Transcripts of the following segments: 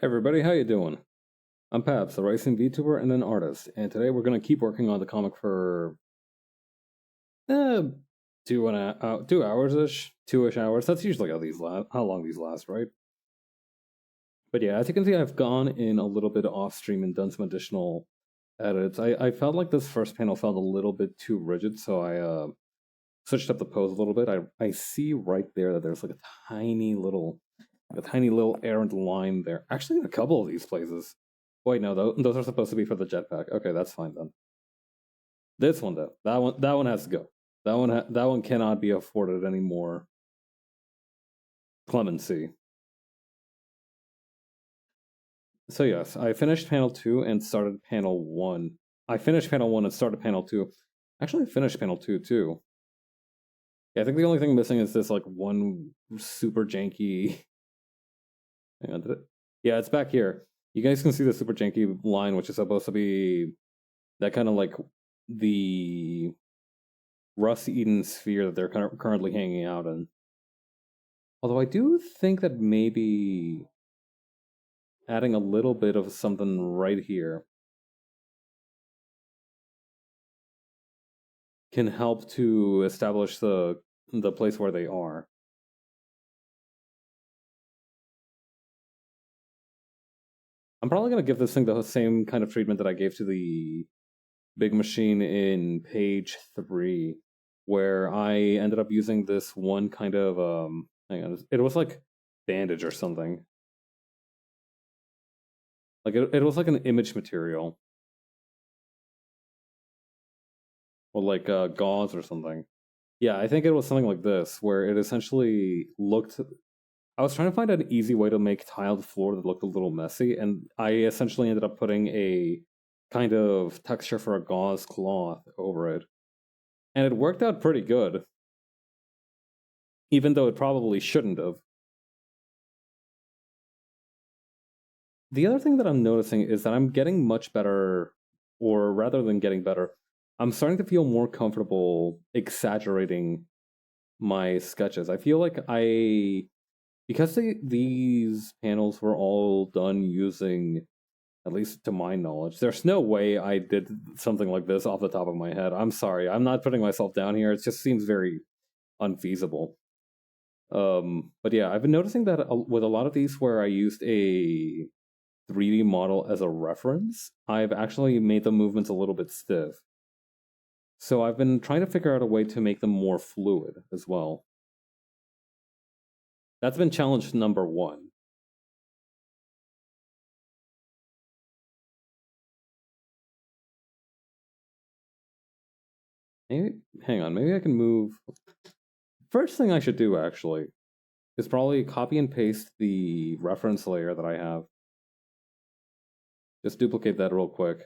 Hey everybody, how you doing? I'm Paps, the racing VTuber and an artist, and today we're gonna keep working on the comic for eh, 2 hours ish, 2-ish hours. That's usually how long these last, right? But yeah, as you can see, I've gone in a little bit off stream and done some additional edits. I felt like this first panel felt a little bit too rigid, so I switched up the pose a little bit. I see right there that there's like a tiny little errant line there. Actually, in a couple of these places. Wait, no, those are supposed to be for the jetpack. Okay, that's fine then. This one though, that one has to go. That one cannot be afforded any more clemency. So yes, I finished panel 2 and started panel 1. I finished panel 1 and started panel 2. Actually, I finished panel 2 too. Yeah, I think the only thing missing is this like one super janky. Hang on, did it? Yeah, it's back here. You guys can see the super janky line, which is supposed to be that kind of like the Russ Eden sphere that they're currently hanging out in. Although I do think that maybe adding a little bit of something right here can help to establish the place where they are. I'm probably going to give this thing the same kind of treatment that I gave to the big machine in page 3, where I ended up using this one kind of hang on, it was like bandage or something. Like it was like an image material, or like gauze or something. Yeah, I think it was something like this, where it essentially looked. I was trying to find an easy way to make tiled floor that looked a little messy, and I essentially ended up putting a kind of texture for a gauze cloth over it. And it worked out pretty good, even though it probably shouldn't have. The other thing that I'm noticing is that I'm getting much better, or rather than getting better, I'm starting to feel more comfortable exaggerating my sketches. I feel like because these panels were all done using, at least to my knowledge, there's no way I did something like this off the top of my head. I'm sorry, I'm not putting myself down here. It just seems very unfeasible. But yeah, I've been noticing that with a lot of these where I used a 3D model as a reference, I've actually made the movements a little bit stiff. So I've been trying to figure out a way to make them more fluid as well. That's been challenge number 1. Maybe, hang on, maybe I can move. First thing I should do actually is probably copy and paste the reference layer that I have. Just duplicate that real quick.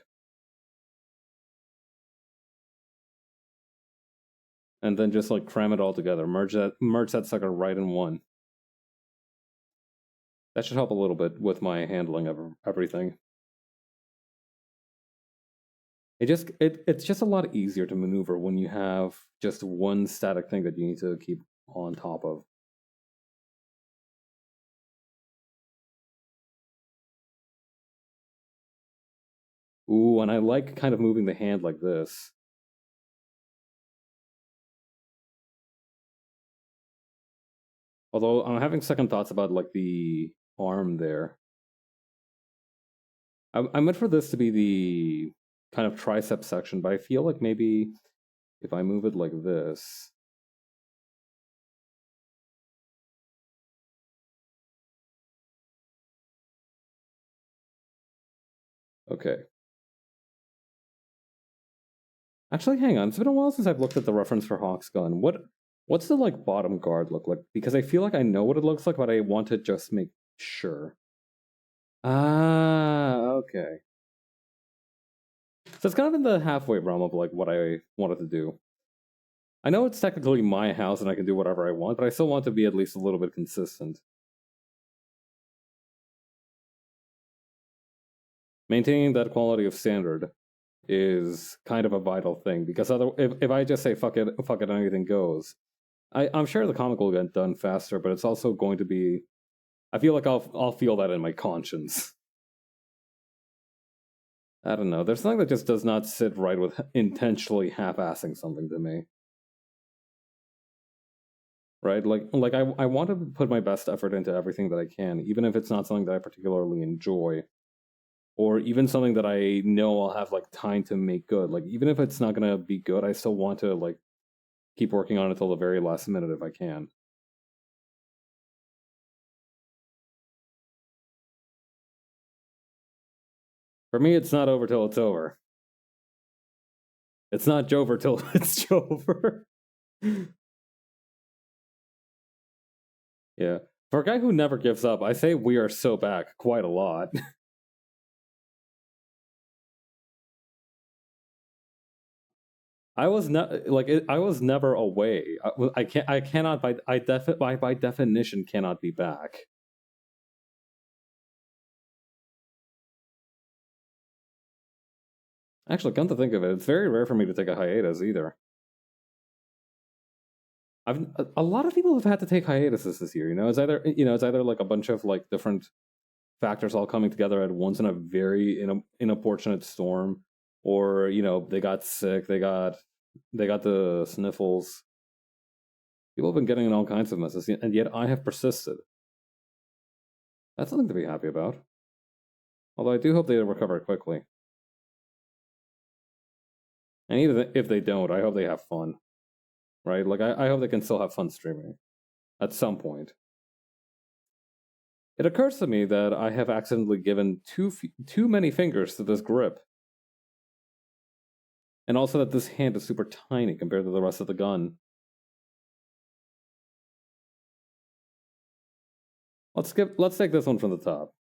And then just like cram it all together. Merge that sucker right in one. That should help a little bit with my handling of everything. It's just a lot easier to maneuver when you have just one static thing that you need to keep on top of. Ooh, and I like kind of moving the hand like this. Although I'm having second thoughts about like the arm there. I meant for this to be the kind of tricep section, but I feel like maybe if I move it like this. Okay. Actually, hang on. It's been a while since I've looked at the reference for Hawk's gun. What's the like bottom guard look like? Because I feel like I know what it looks like, but I want to just make sure. Ah, okay. So it's kind of in the halfway realm of like what I wanted to do. I know it's technically my house and I can do whatever I want, but I still want to be at least a little bit consistent. Maintaining that quality of standard is kind of a vital thing because if I just say fuck it, anything goes, I'm sure the comic will get done faster, but it's also going to be I feel like I'll feel that in my conscience. I don't know. There's something that just does not sit right with intentionally half-assing something to me. Right? I want to put my best effort into everything that I can, even if it's not something that I particularly enjoy, or even something that I know I'll have like time to make good. Like even if it's not gonna be good, I still want to like keep working on it till the very last minute if I can. For me, it's not over till it's over. It's not Jover till it's Jover. Yeah. For a guy who never gives up, I say we are so back quite a lot. I was not like I was never away. I can't. I cannot by definition cannot be back. Actually, come to think of it, it's very rare for me to take a hiatus either. A lot of people have had to take hiatuses this year. It's either like a bunch of like different factors all coming together at once in a very inopportunate storm, or they got sick, they got the sniffles. People have been getting in all kinds of messes, and yet I have persisted. That's something to be happy about. Although I do hope they recover quickly. And even if they don't, I hope they have fun. Right? Like I hope they can still have fun streaming at some point. It occurs to me that I have accidentally given too many fingers to this grip. And also that this hand is super tiny compared to the rest of the gun. Let's take this one from the top.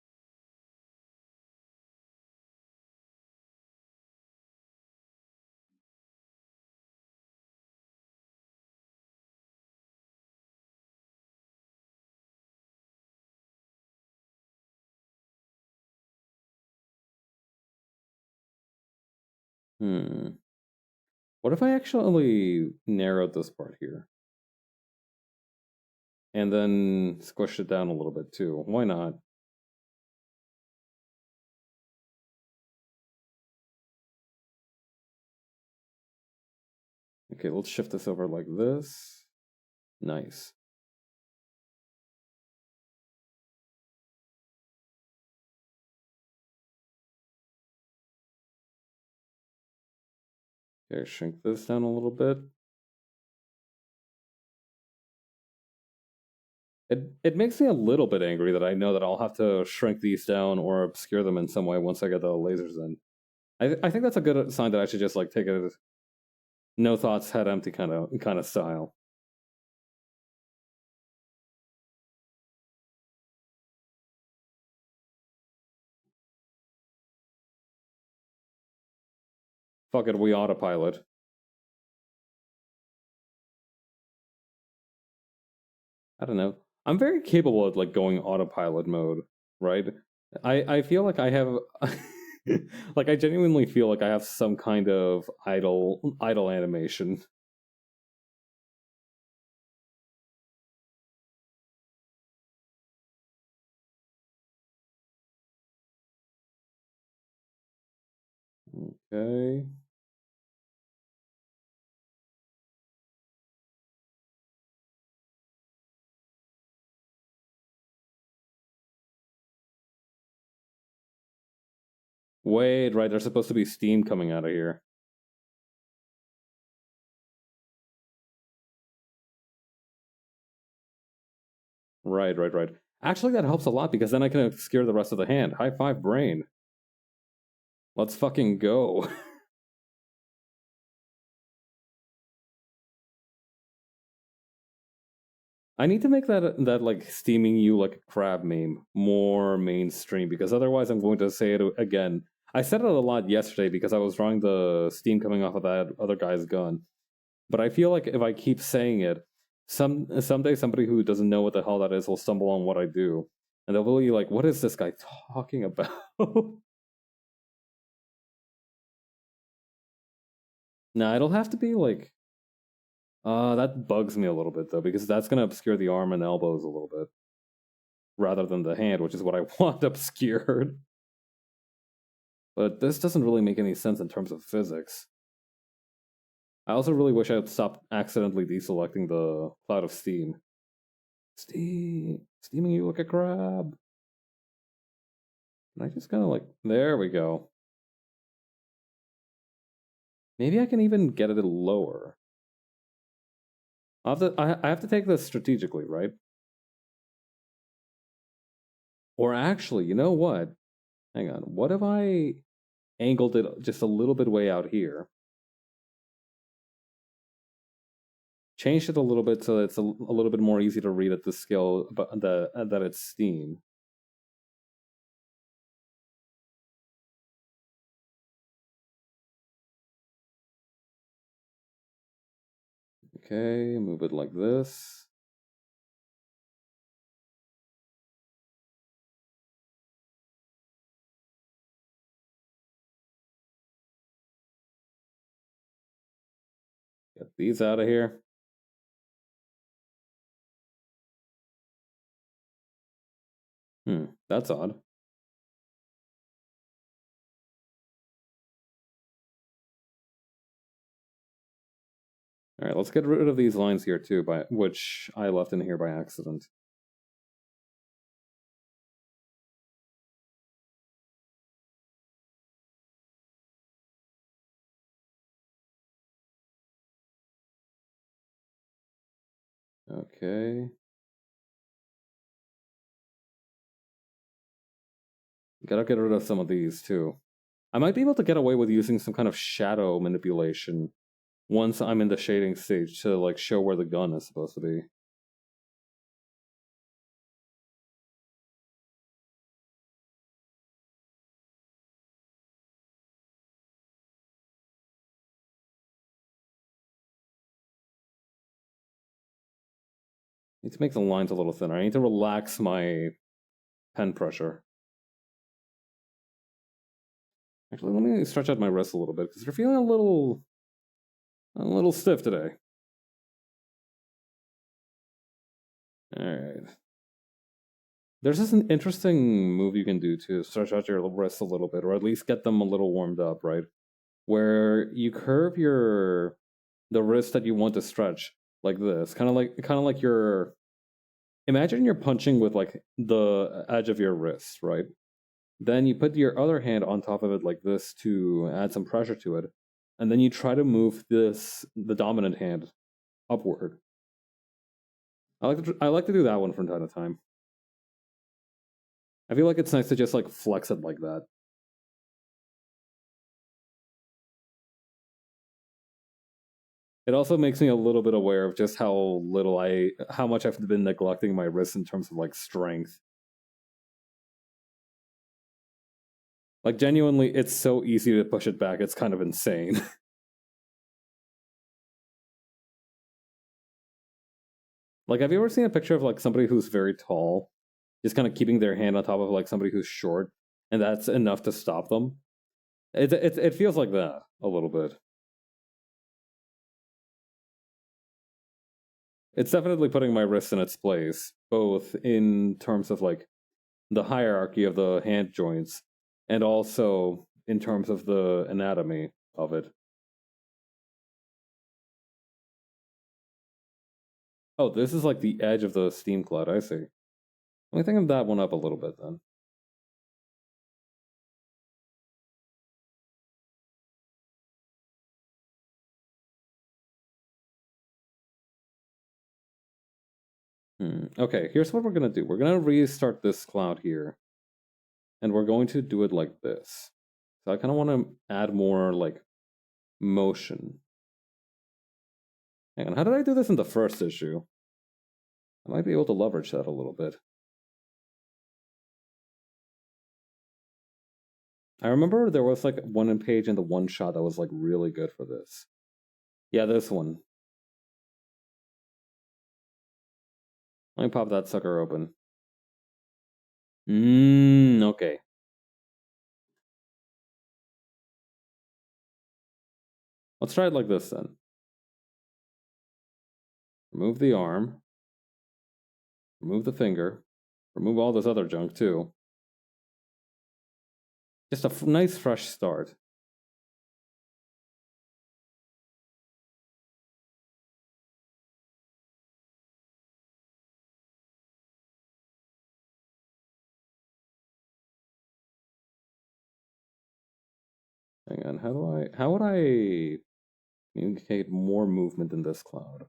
What if I actually narrowed this part here? And then squished it down a little bit too. Why not? Okay, let's shift this over like this. Nice. Okay, shrink this down a little bit. It makes me a little bit angry that I know that I'll have to shrink these down or obscure them in some way once I get the lasers in. I think that's a good sign that I should just like take it no thoughts, head empty kind of style. Fuck it, we autopilot. I don't know. I'm very capable of like going autopilot mode, right? I feel like I have like I genuinely feel like I have some kind of idle animation. Okay. Wait, right, there's supposed to be steam coming out of here. Right. Actually, that helps a lot because then I can obscure the rest of the hand. High five, brain. Let's fucking go. I need to make that like steaming you like a crab meme more mainstream because otherwise I'm going to say it again. I said it a lot yesterday because I was drawing the steam coming off of that other guy's gun. But I feel like if I keep saying it, someday somebody who doesn't know what the hell that is will stumble on what I do. And they'll be like, what is this guy talking about? Nah, it'll have to be like that bugs me a little bit though, because that's gonna obscure the arm and elbows a little bit. rather than the hand, which is what I want obscured. But this doesn't really make any sense in terms of physics. I also really wish I would stop accidentally deselecting the cloud of steam. Steaming you like a crab. And I just kind of like, there we go. Maybe I can even get it lower. I have to take this strategically, right? Or actually, you know what? Hang on. What if I angled it just a little bit way out here? Changed it a little bit so it's a little bit more easy to read at the scale, but that it's steam. Okay, move it like this. Get these out of here. That's odd. All right, let's get rid of these lines here too, which I left in here by accident. Okay. Gotta get rid of some of these too. I might be able to get away with using some kind of shadow manipulation once I'm in the shading stage to like show where the gun is supposed to be. Need to make the lines a little thinner. I need to relax my pen pressure. Actually, let me stretch out my wrist a little bit because they're feeling a little stiff today. All right. There's this an interesting move you can do to stretch out your wrists a little bit, or at least get them a little warmed up, right? Where you curve the wrist that you want to stretch like this, kind of like you're. Imagine you're punching with like the edge of your wrist, right? Then you put your other hand on top of it like this to add some pressure to it, and then you try to move the dominant hand upward. I like to do that one from time to time. I feel like it's nice to just like flex it like that. It also makes me a little bit aware of just how much I've been neglecting my wrists in terms of like strength. Like genuinely, it's so easy to push it back. It's kind of insane. Like, have you ever seen a picture of like somebody who's very tall, just kind of keeping their hand on top of like somebody who's short, and that's enough to stop them? It feels like that a little bit. It's definitely putting my wrist in its place, both in terms of like the hierarchy of the hand joints, and also in terms of the anatomy of it. Oh, this is like the edge of the steam cloud, I see. Let me think of that one up a little bit then. Okay, here's what we're gonna do. We're gonna restart this cloud here, and we're going to do it like this. So I kind of want to add more like motion. Hang on, how did I do this in the first issue? I might be able to leverage that a little bit. I remember there was like one page in the one shot that was like really good for this. Yeah, this one. Let me pop that sucker open. Okay. Let's try it like this then. Remove the arm. Remove the finger. Remove all this other junk too. Just a nice fresh start. Hang on, how would I communicate more movement in this cloud?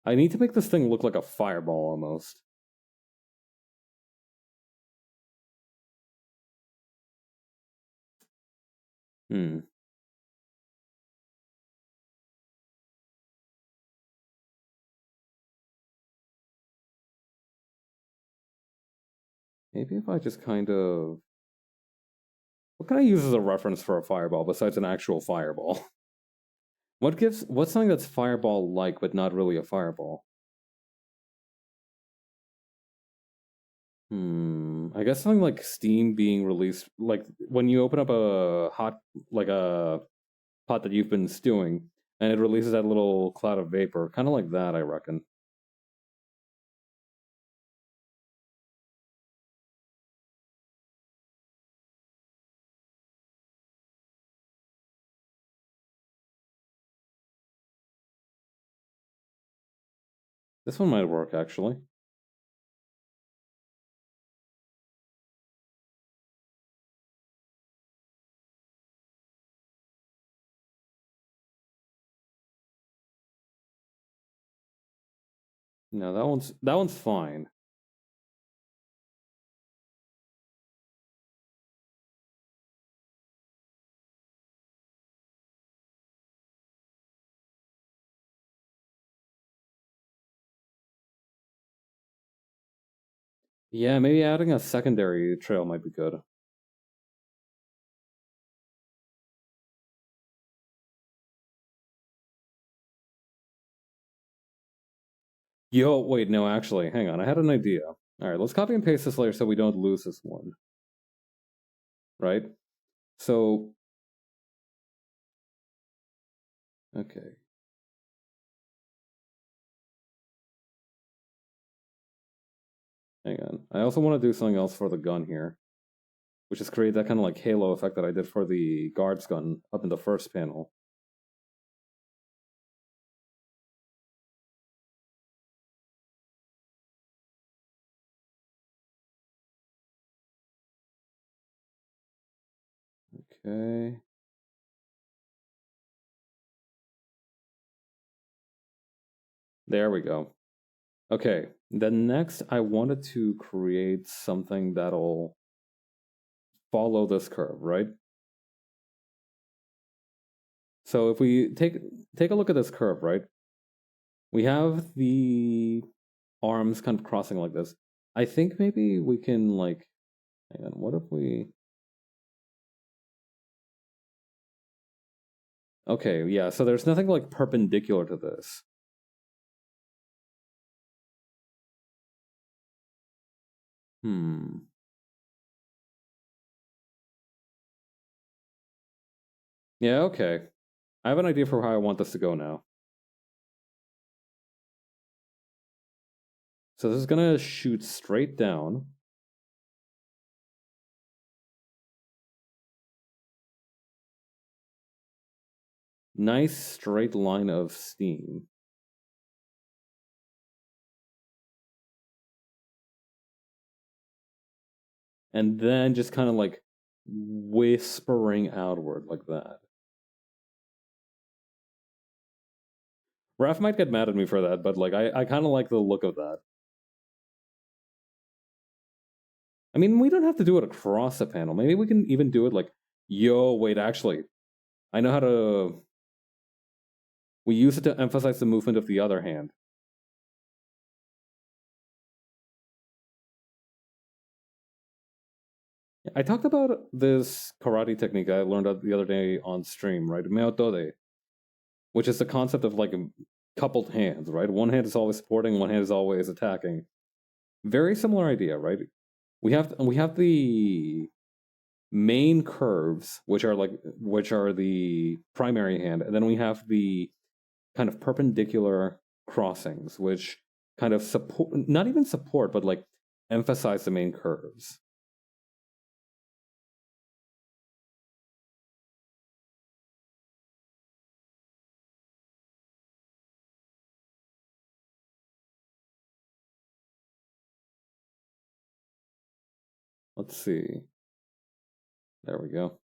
I need to make this thing look like a fireball almost. Hmm. Maybe if I just kind of... What can I use as a reference for a fireball besides an actual fireball? What's something that's fireball-like but not really a fireball? I guess something like steam being released, like when you open up a pot that you've been stewing, and it releases that little cloud of vapor, kind of like that, I reckon. This one might work, actually. No, that one's fine. Yeah, maybe adding a secondary trail might be good. Yo, wait, no, actually, hang on. I had an idea. All right, let's copy and paste this layer so we don't lose this one. Right? So, okay. Hang on. I also want to do something else for the gun here, which is create that kind of like halo effect that I did for the guard's gun up in the first panel. Okay. There we go. Okay, then next I wanted to create something that'll follow this curve, right? So if we take a look at this curve, right? We have the arms kind of crossing like this. I think maybe we can like, hang on, what if we... Okay, yeah, so there's nothing like perpendicular to this. Yeah, okay. I have an idea for how I want this to go now. So this is gonna shoot straight down. Nice straight line of steam. And then just kind of like whispering outward like that. Raph might get mad at me for that, but like I kind of like the look of that. I mean, we don't have to do it across a panel. Maybe we can even do it like, yo, wait, actually, I know how to... We use it to emphasize the movement of the other hand. I talked about this karate technique I learned the other day on stream, right? Meotode, which is the concept of like coupled hands, right? One hand is always supporting, one hand is always attacking. Very similar idea, right? We have the main curves, which are the primary hand, and then we have the kind of perpendicular crossings, which kind of support, not even support, but like emphasize the main curves. Let's see. There we go.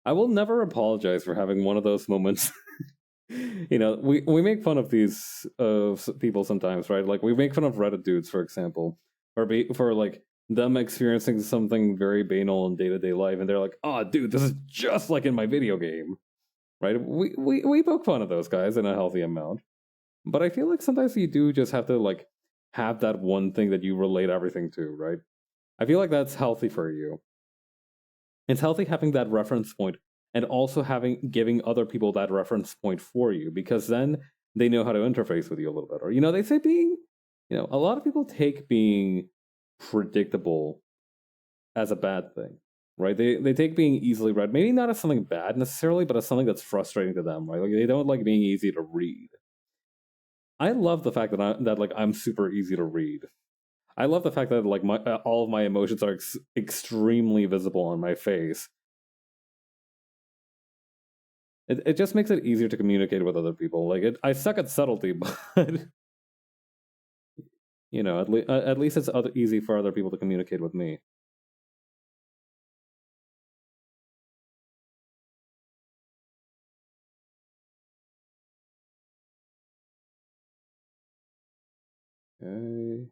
I will never apologize for having one of those moments. We make fun of these people sometimes, right? Like we make fun of Reddit dudes, for example, for like them experiencing something very banal in day to day life, and they're like, "Oh, dude, this is just like in my video game," right? We poke fun of those guys in a healthy amount, but I feel like sometimes you do just have to like have that one thing that you relate everything to, right? I feel like that's healthy for you. It's healthy having that reference point and also having giving other people that reference point for you, because then they know how to interface with you a little bit. Or they say a lot of people take being predictable as a bad thing, right? They take being easily read, maybe not as something bad necessarily, but as something that's frustrating to them, right? Like they don't like being easy to read. I love the fact that I'm super easy to read. I love the fact that like all of my emotions are extremely visible on my face. It just makes it easier to communicate with other people. Like I suck at subtlety, but at least it's easy for other people to communicate with me. Okay.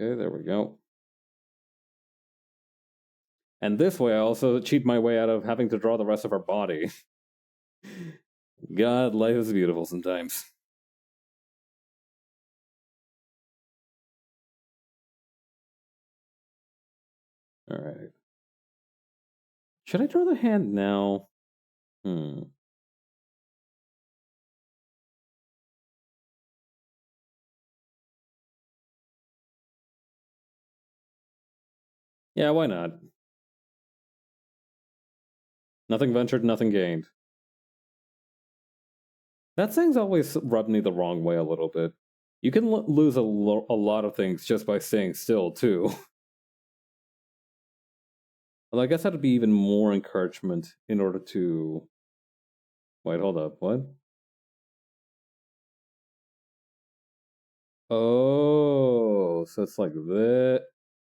Okay, there we go. And this way, I also cheat my way out of having to draw the rest of her body. God, life is beautiful sometimes. All right. Should I draw the hand now? Yeah, why not? Nothing ventured, nothing gained. That saying's always rubbed me the wrong way a little bit. You can lose a lot of things just by staying still, too. Well, I guess that'd be even more encouragement in order to. Wait, hold up. What? Oh, so it's like that.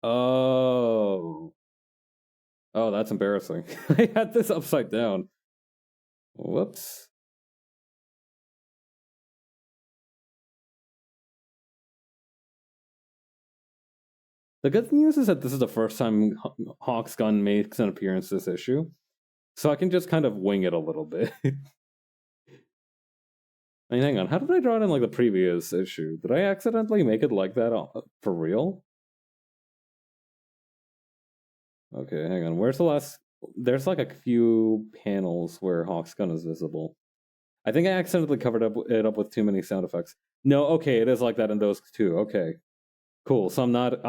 Oh. Oh, that's embarrassing. I had this upside down. Whoops. The good news is that this is the first time Hawk's Gun makes an appearance this issue, so I can just kind of wing it a little bit. I mean, hang on. How did I draw it in like the previous issue? Did I accidentally make it like that for real? Okay, hang on. Where's the last? There's like a few panels where Hawk's Gun is visible. I think I accidentally covered it up with too many sound effects. No, okay, it is like that in those too. Okay, cool. So I'm not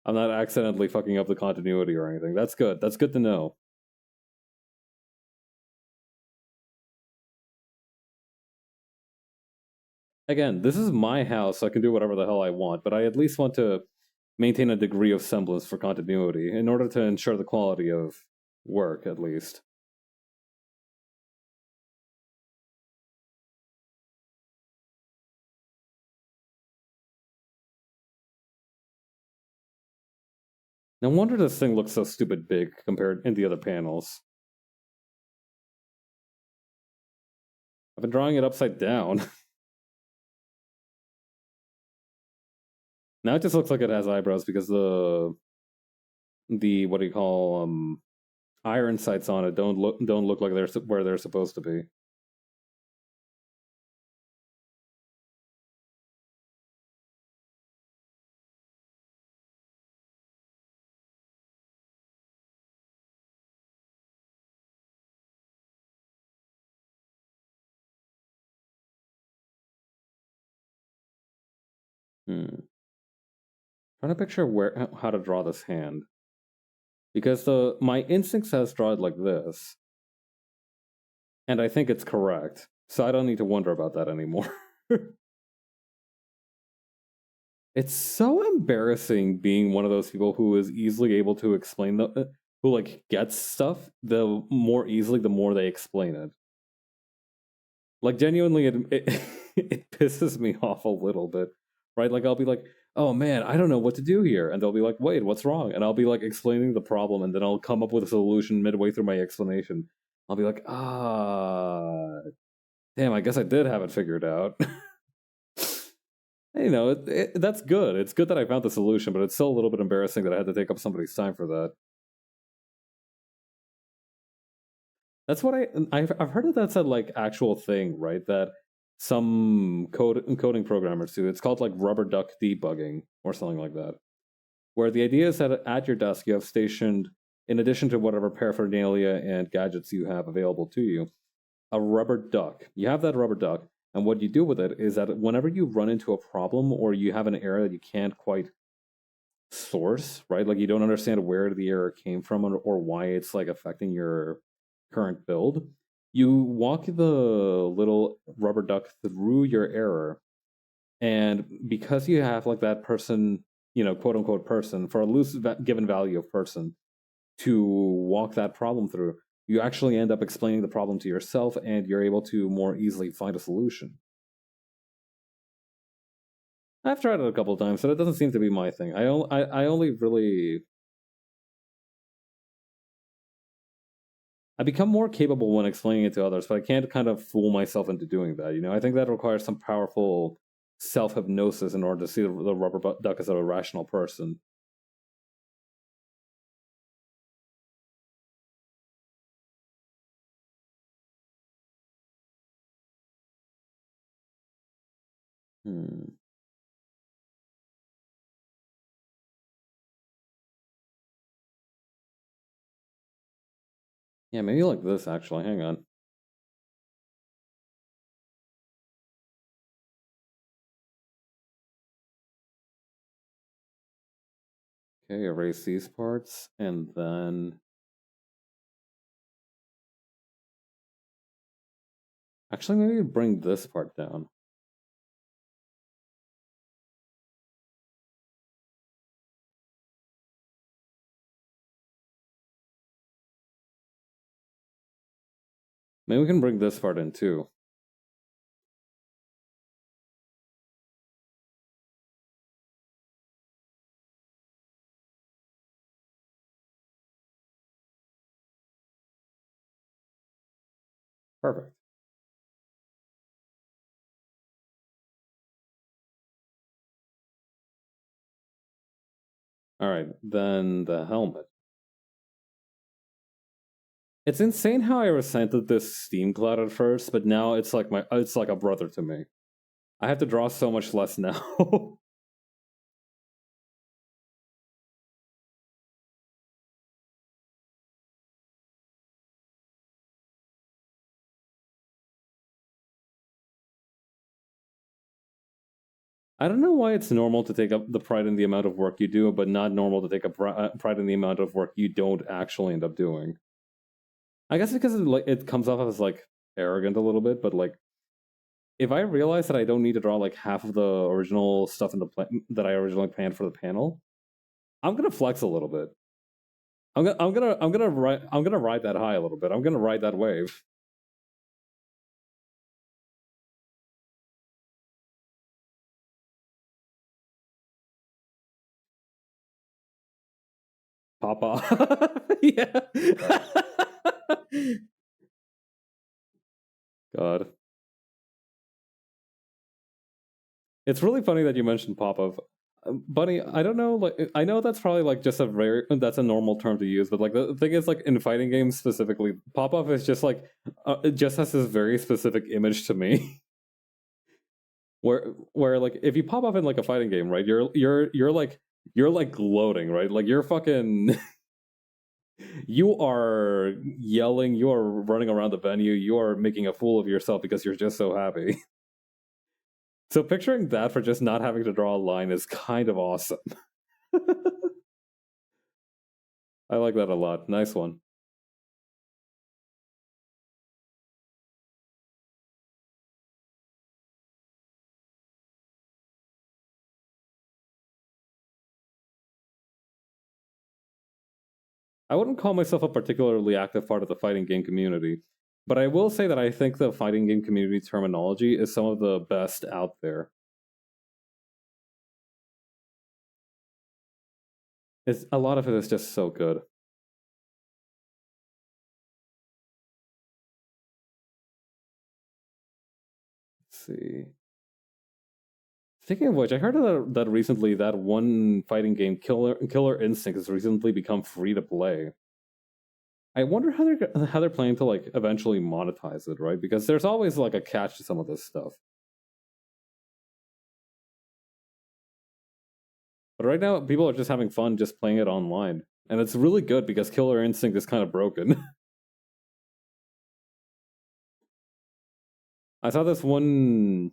accidentally fucking up the continuity or anything. That's good. That's good to know. Again, this is my house, so I can do whatever the hell I want, but I at least want to maintain a degree of semblance for continuity in order to ensure the quality of work, at least. No wonder this thing looks so stupid big compared in the other panels. I've been drawing it upside down. Now it just looks like it has eyebrows because the what do you call iron sights on it don't look like they're where they're supposed to be. Trying to picture how to draw this hand. Because my instinct says draw it like this. And I think it's correct. So I don't need to wonder about that anymore. It's so embarrassing being one of those people who is easily able to explain who like gets stuff the more easily the more they explain it. Like genuinely, it pisses me off a little bit, right? Like I'll be like, "Oh man, I don't know what to do here," and they'll be like, "Wait, what's wrong?" And I'll be like explaining the problem, and then I'll come up with a solution midway through my explanation. I'll be like, damn, I guess I did have it figured out." You know, that's good. It's good that I found the solution, but it's still a little bit embarrassing that I had to take up somebody's time for that. That's what I've heard that that's a like actual thing, right? That some coding programmers do. It's called like rubber duck debugging or something like that. Where the idea is that at your desk you have stationed, in addition to whatever paraphernalia and gadgets you have available to you, a rubber duck. You have that rubber duck, and what you do with it is that whenever you run into a problem or you have an error that you can't quite source, right? Like you don't understand where the error came from or why it's like affecting your current build, you walk the little rubber duck through your error. And because you have like that person, you know, quote unquote person, for a loose given value of person to walk that problem through, you actually end up explaining the problem to yourself and you're able to more easily find a solution. I've tried it a couple of times, so it doesn't seem to be my thing. I only really I become more capable when explaining it to others, but I can't kind of fool myself into doing that. You know, I think that requires some powerful self hypnosis in order to see the rubber duck as a rational person. Hmm. Yeah, maybe like this actually. Hang on. Okay, erase these parts, and then actually maybe bring this part down. Maybe we can bring this part in too. Perfect. All right, then the helmet. It's insane how I resented this Steam Cloud at first, but now it's like it's like a brother to me. I have to draw so much less now. I don't know why it's normal to take up the pride in the amount of work you do, but not normal to take a pride in the amount of work you don't actually end up doing. I guess because it comes off as like arrogant a little bit, but like if I realize that I don't need to draw like half of the original stuff in the that I originally planned for the panel, I'm gonna flex a little bit. I'm gonna ride that high a little bit. I'm gonna ride that wave. Papa. Yeah. God. It's really funny that you mentioned pop-up. Bunny, I don't know, like I know that's probably like just that's a normal term to use, but like the thing is like in fighting games specifically, pop-up is just like it just has this very specific image to me. where like if you pop up in like a fighting game, right? You're like gloating, right? Like you're fucking you are yelling, you are running around the venue, you are making a fool of yourself because you're just so happy. So picturing that for just not having to draw a line is kind of awesome. I like that a lot. Nice one. I wouldn't call myself a particularly active part of the fighting game community, but I will say that I think the fighting game community terminology is some of the best out there. A lot of it is just so good. Let's see. Speaking of which, I heard that recently that one fighting game, Killer Instinct, has recently become free to play. I wonder how they're planning to like eventually monetize it, right? Because there's always like a catch to some of this stuff. But right now, people are just having fun just playing it online, and it's really good because Killer Instinct is kind of broken. I saw this one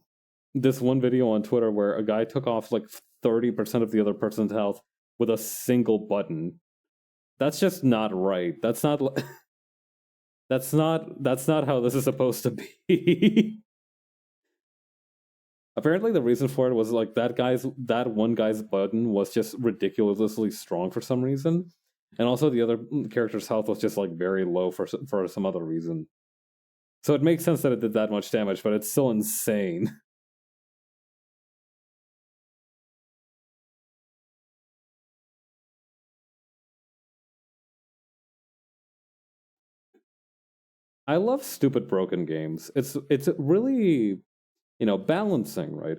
video on Twitter where a guy took off like 30% of the other person's health with a single button. That's just not right. That's not how this is supposed to be. Apparently the reason for it was like that one guy's button was just ridiculously strong for some reason. And also the other character's health was just like very low for some other reason. So it makes sense that it did that much damage, but it's still insane. I love stupid broken games. It's really, balancing, right?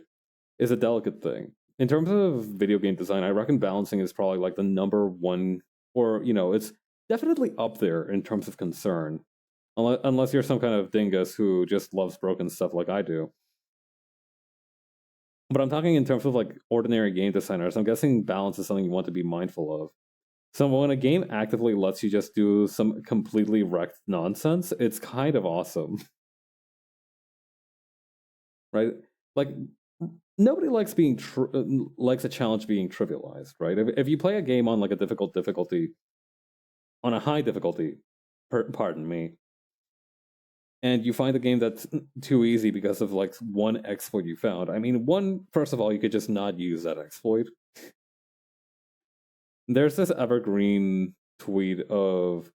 Is a delicate thing. In terms of video game design, I reckon balancing is probably like the number one, or it's definitely up there in terms of concern. Unless you're some kind of dingus who just loves broken stuff like I do. But I'm talking in terms of like ordinary game designers. I'm guessing balance is something you want to be mindful of. So when a game actively lets you just do some completely wrecked nonsense, it's kind of awesome, right? Like nobody likes a challenge being trivialized, right? If you play a game on like a difficulty, on a high difficulty, pardon me, and you find a game that's too easy because of like one exploit you found. I mean, first of all, you could just not use that exploit. There's this evergreen tweet of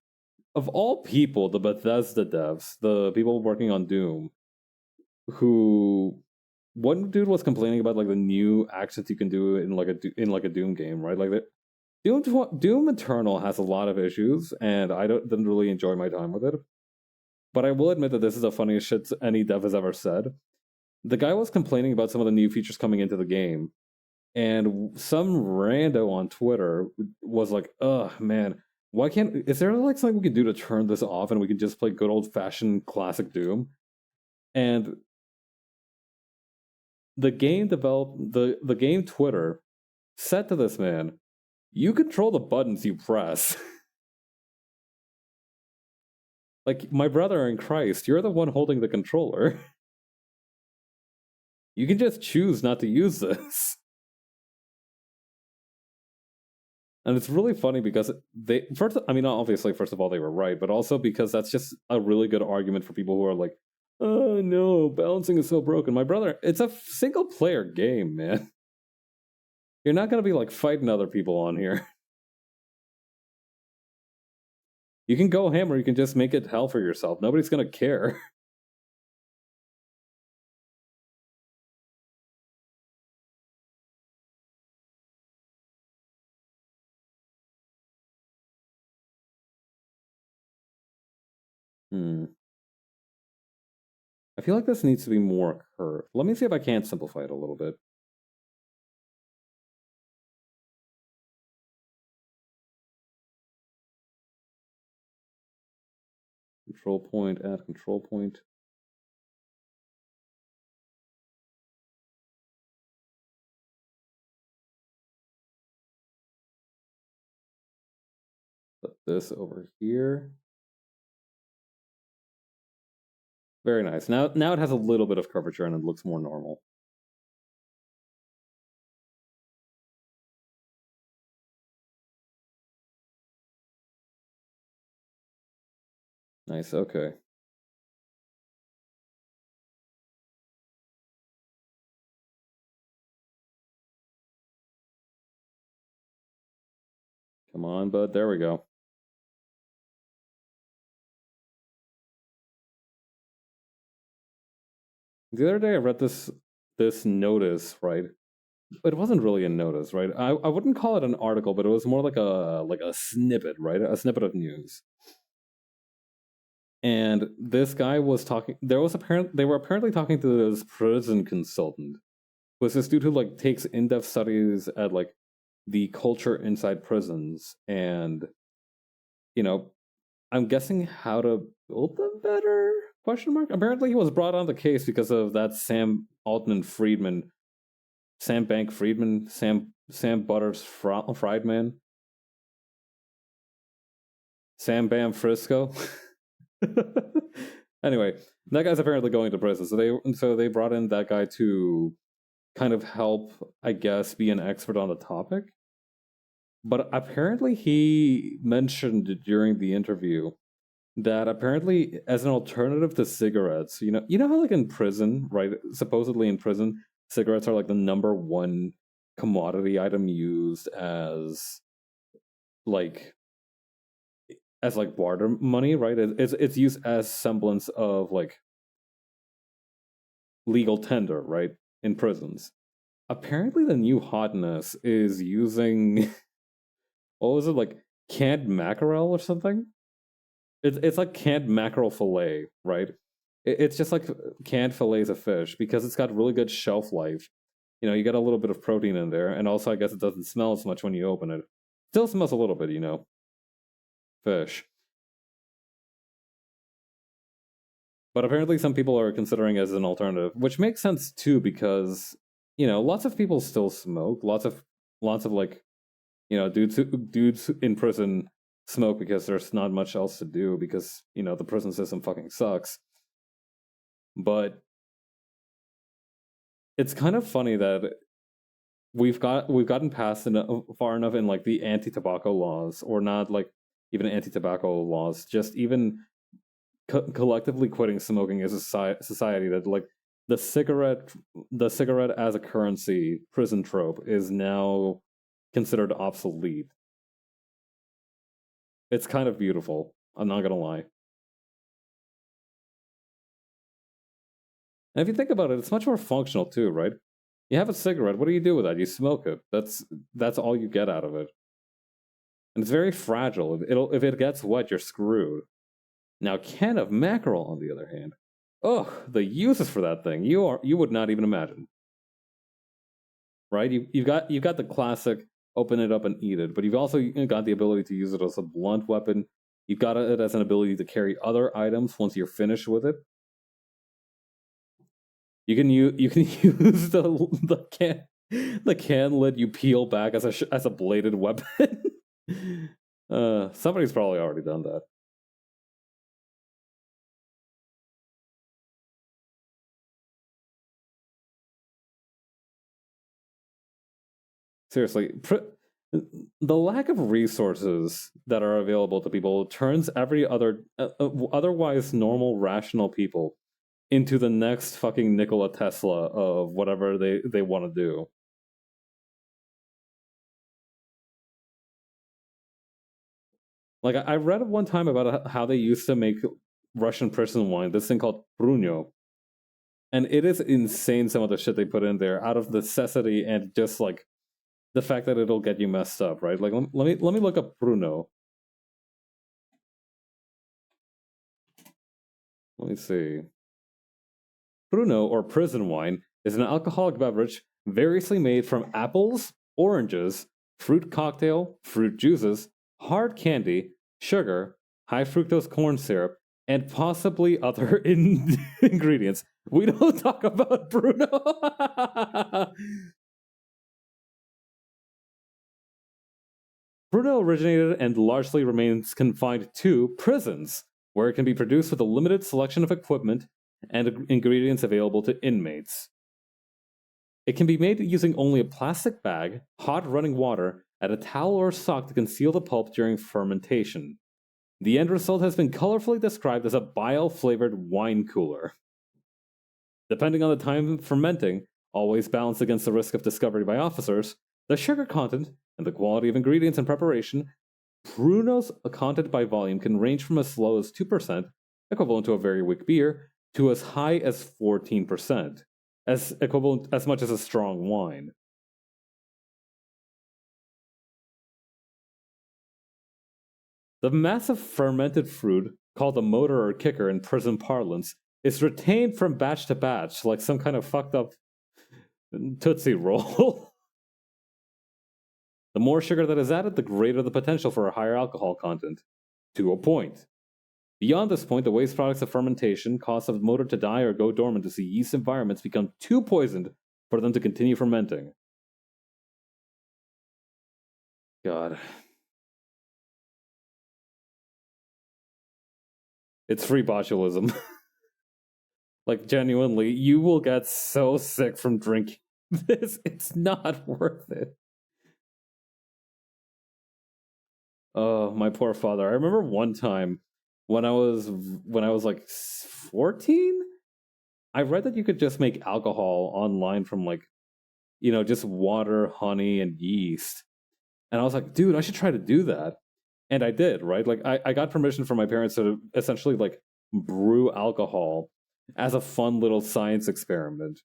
all people, the Bethesda devs, the people working on Doom, who one dude was complaining about like the new actions you can do in like a Doom game, right? Like that Doom Eternal has a lot of issues, and I didn't really enjoy my time with it. But I will admit that this is the funniest shit any dev has ever said. The guy was complaining about some of the new features coming into the game, and some rando on Twitter was like, "Ugh, man, why can't? Is there like something we can do to turn this off, and we can just play good old fashioned classic Doom?" And the game Twitter said to this man, "You control the buttons you press." Like, my brother in Christ, you're the one holding the controller. You can just choose not to use this. And it's really funny because obviously, first of all, they were right, but also because that's just a really good argument for people who are like, oh no, balancing is so broken. My brother, it's a single player game, man. You're not going to be like fighting other people on here. You can go ham or you can just make it hell for yourself. Nobody's going to care. Hmm. I feel like this needs to be more curved. Let me see if I can't simplify it a little bit. Control point, add control point. Put this over here. Very nice. Now it has a little bit of curvature and it looks more normal. Nice, okay. Come on, bud. There we go. The other day I read this notice, right? It wasn't really a notice, right? I wouldn't call it an article, but it was more like a snippet, right? A snippet of news. And this guy was talking. They were apparently talking to this prison consultant. It was this dude who like takes in-depth studies at like the culture inside prisons, and you know, I'm guessing how to build them better? Question mark. Apparently, he was brought on the case because of that Sam Bank Friedman, Sam Butters Friedman, Sam Bam Frisco. Anyway, that guy's apparently going to prison, so they brought in that guy to kind of help, I guess, be an expert on the topic. But apparently, he mentioned during the interview that apparently, as an alternative to cigarettes, you know how like in prison, right? Supposedly in prison, cigarettes are like the number one commodity item used like as like barter money, right? It's used as semblance of like legal tender, right? In prisons. Apparently, the new hotness is using what was it like canned mackerel or something? It's like canned mackerel fillet, right? It's just like canned fillets of fish because it's got really good shelf life. You get a little bit of protein in there, and also I guess it doesn't smell as much when you open it. Still smells a little bit, fish. But apparently, some people are considering it as an alternative, which makes sense too, because lots of people still smoke. Lots of like dudes in prison smoke because there's not much else to do because the prison system fucking sucks. But it's kind of funny that we've gotten past far enough in like the anti-tobacco laws, or not like even anti-tobacco laws, just even collectively quitting smoking as a society, that like the cigarette as a currency prison trope is now considered obsolete. It's kind of beautiful, I'm not gonna lie. And if you think about it, it's much more functional too, right? You have a cigarette, what do you do with that? You smoke it. That's all you get out of it. And it's very fragile. If it gets wet, you're screwed. Now, can of mackerel, on the other hand, ugh, the uses for that thing you would not even imagine, right? You've got the classic open it up and eat it, but you've also got the ability to use it as a blunt weapon. You've got it as an ability to carry other items once you're finished with it. You can use the can lid you peel back as a bladed weapon. Somebody's probably already done that. Seriously, the lack of resources that are available to people turns every otherwise normal, rational people into the next fucking Nikola Tesla of whatever they want to do. Like I read one time about how they used to make Russian prison wine, this thing called Brunyo, and it is insane some of the shit they put in there out of necessity and just like the fact that it'll get you messed up, right? Like let me look up Bruno. Let me see. Bruno, or prison wine, is an alcoholic beverage variously made from apples, oranges, fruit cocktail, fruit juices, hard candy, sugar, high fructose corn syrup, and possibly other ingredients. We don't talk about Bruno. Bruno originated and largely remains confined to prisons, where it can be produced with a limited selection of equipment and ingredients available to inmates. It can be made using only a plastic bag, hot running water, and a towel or sock to conceal the pulp during fermentation. The end result has been colorfully described as a bile-flavored wine cooler. Depending on the time fermenting, always balanced against the risk of discovery by officers, the sugar content, and the quality of ingredients and preparation, Bruno's content by volume can range from as low as 2%, equivalent to a very weak beer, to as high as 14%, as much as a strong wine. The massive fermented fruit, called a motor or kicker in prison parlance, is retained from batch to batch like some kind of fucked up Tootsie Roll. The more sugar that is added, the greater the potential for a higher alcohol content. To a point. Beyond this point, the waste products of fermentation cause the motor to die or go dormant as the yeast environments become too poisoned for them to continue fermenting. God. It's free botulism. Like, genuinely, you will get so sick from drinking this. It's not worth it. Oh, my poor father. I remember one time when I was like 14, I read that you could just make alcohol online from like, just water, honey, and yeast. And I was like, dude, I should try to do that. And I did, right? Like I got permission from my parents to essentially like brew alcohol as a fun little science experiment.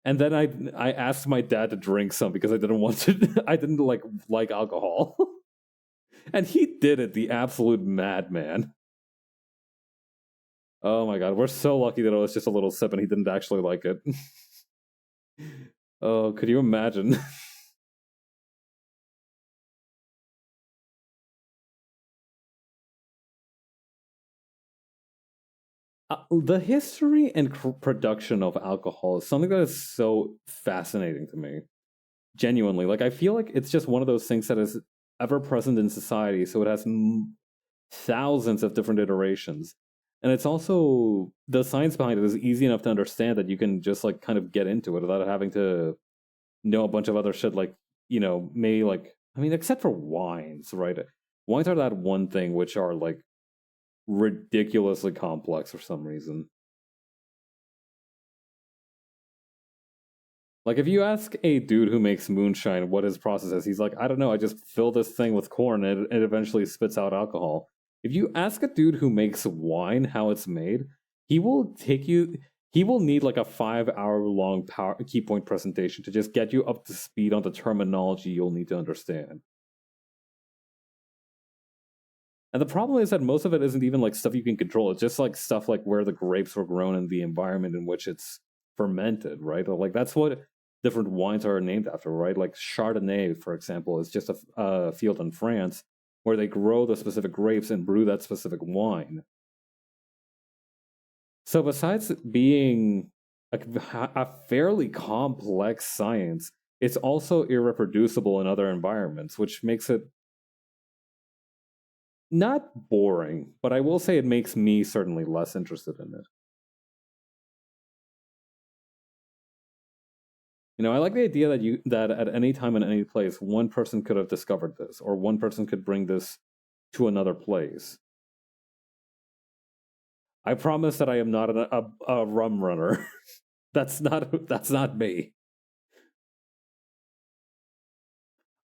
And then I asked my dad to drink some because I didn't want to I didn't like alcohol. And he did it, the absolute madman. Oh my god, we're so lucky that it was just a little sip and he didn't actually like it. Oh, could you imagine? The history and production of alcohol is something that is so fascinating to me. Genuinely. Like, I feel like it's just one of those things that is ever present in society, so it has thousands of different iterations. And it's also, the science behind it is easy enough to understand that you can just, like, kind of get into it without having to know a bunch of other shit, like, except for wines, right? Wines are that one thing which are, like, ridiculously complex for some reason. Like, if you ask a dude who makes moonshine what his process is, he's like, I don't know, I just fill this thing with corn and it eventually spits out alcohol. If you ask a dude who makes wine how it's made, he will he will need like a 5 hour long key point presentation to just get you up to speed on the terminology you'll need to understand. And the problem is that most of it isn't even like stuff you can control. It's just like stuff like where the grapes were grown and the environment in which it's fermented, right? Like that's what different wines are named after, right? Like Chardonnay, for example, is just a field in France where they grow the specific grapes and brew that specific wine. So besides being a fairly complex science, it's also irreproducible in other environments, which makes it not boring, but I will say it makes me certainly less interested in it. I like the idea that at any time in any place, one person could have discovered this, or one person could bring this to another place. I promise that I am not a rum runner. That's not me.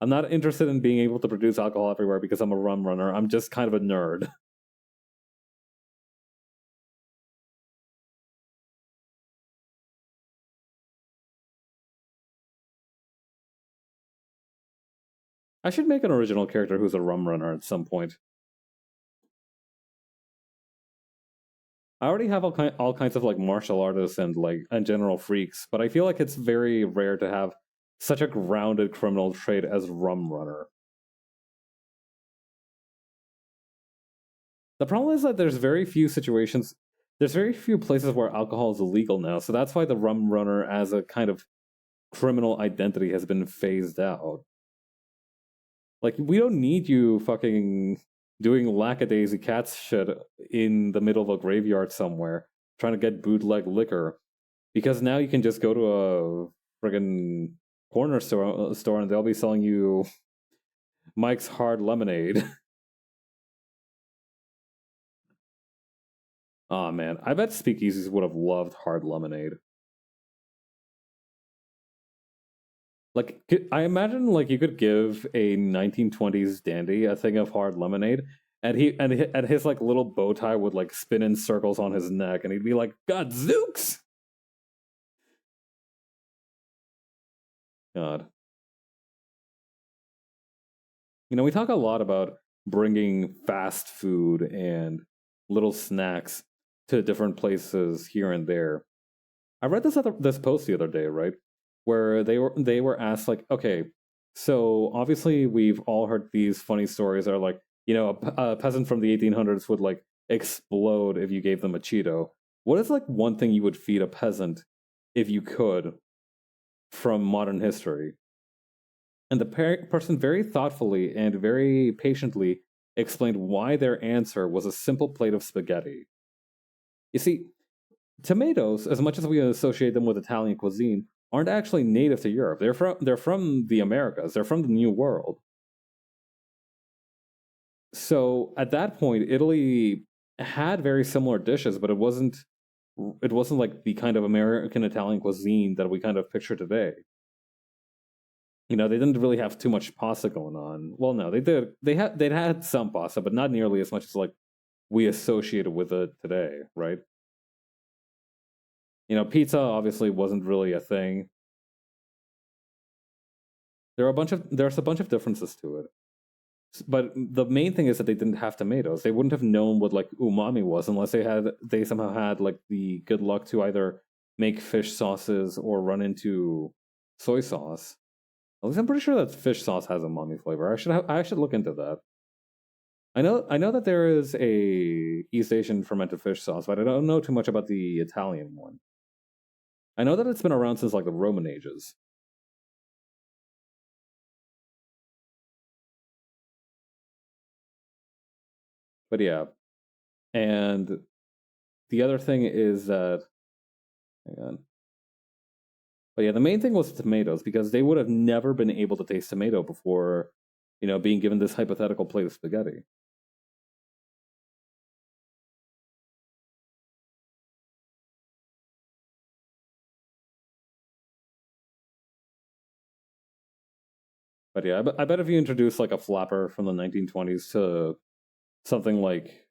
I'm not interested in being able to produce alcohol everywhere because I'm a rum runner. I'm just kind of a nerd. I should make an original character who's a rum runner at some point. I already have all kinds of like martial artists and general freaks, but I feel like it's very rare to have such a grounded criminal trait as rum runner. The problem is that there's very few places where alcohol is illegal now, so that's why the rum runner as a kind of criminal identity has been phased out. Like, we don't need you fucking doing lackadaisy cats shit in the middle of a graveyard somewhere, trying to get bootleg liquor, because now you can just go to a friggin' corner store and they'll be selling you Mike's Hard Lemonade. Oh man, I bet speakeasies would have loved hard lemonade. Like, I imagine like you could give a 1920s dandy a thing of hard lemonade, and and his like little bow tie would like spin in circles on his neck, and he'd be like, "Gadzooks!" God, we talk a lot about bringing fast food and little snacks to different places here and there. I read this post the other day, right, where they were asked like, okay, so obviously we've all heard these funny stories that are like, a peasant from the 1800s would like explode if you gave them a Cheeto. What is like one thing you would feed a peasant if you could from modern history? And the person very thoughtfully and very patiently explained why their answer was a simple plate of spaghetti. You see, tomatoes, as much as we associate them with Italian cuisine, aren't actually native to Europe. They're from the Americas. They're from the New World. So at that point, Italy had very similar dishes, but it wasn't like the kind of American Italian cuisine that we kind of picture today. They didn't really have too much pasta going on. Well, no, they did. They'd had some pasta, but not nearly as much as like we associate it with it today, right? Pizza obviously wasn't really a thing. There's a bunch of differences to it. But the main thing is that they didn't have tomatoes. They wouldn't have known what like umami was unless they somehow had like the good luck to either make fish sauces or run into soy sauce. At least I'm pretty sure that fish sauce has umami flavor. I should look into that. I know that there is a East Asian fermented fish sauce, but I don't know too much about the Italian one. I know that it's been around since like the Roman ages. But yeah, and the other thing is that, hang on. But yeah, the main thing was tomatoes because they would have never been able to taste tomato before, being given this hypothetical plate of spaghetti. But yeah, I bet if you introduce like a flapper from the 1920s to something like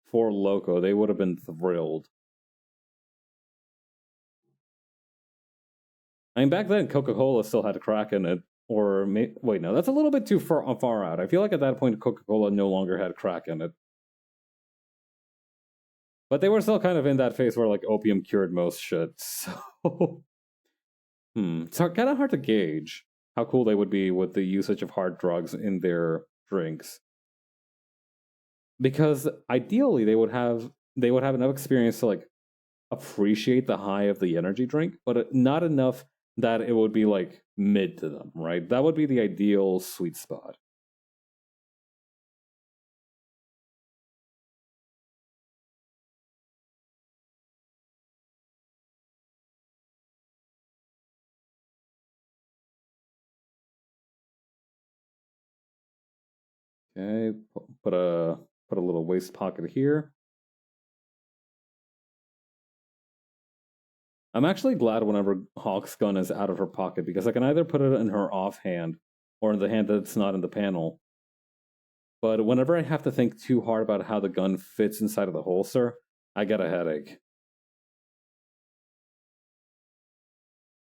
Four Loco, they would have been thrilled. I mean, back then Coca Cola still had crack in it, or wait, no, that's a little bit too far out. I feel like at that point Coca Cola no longer had crack in it, but they were still kind of in that phase where like opium cured most shit. So, it's kind of hard to gauge how cool they would be with the usage of hard drugs in their drinks, because ideally they would have enough experience to like appreciate the high of the energy drink, but not enough that it would be like mid to them, right? That would be the ideal sweet spot. Okay, put a little waist pocket here. I'm actually glad whenever Hawk's gun is out of her pocket because I can either put it in her offhand or in the hand that's not in the panel. But whenever I have to think too hard about how the gun fits inside of the holster, I get a headache.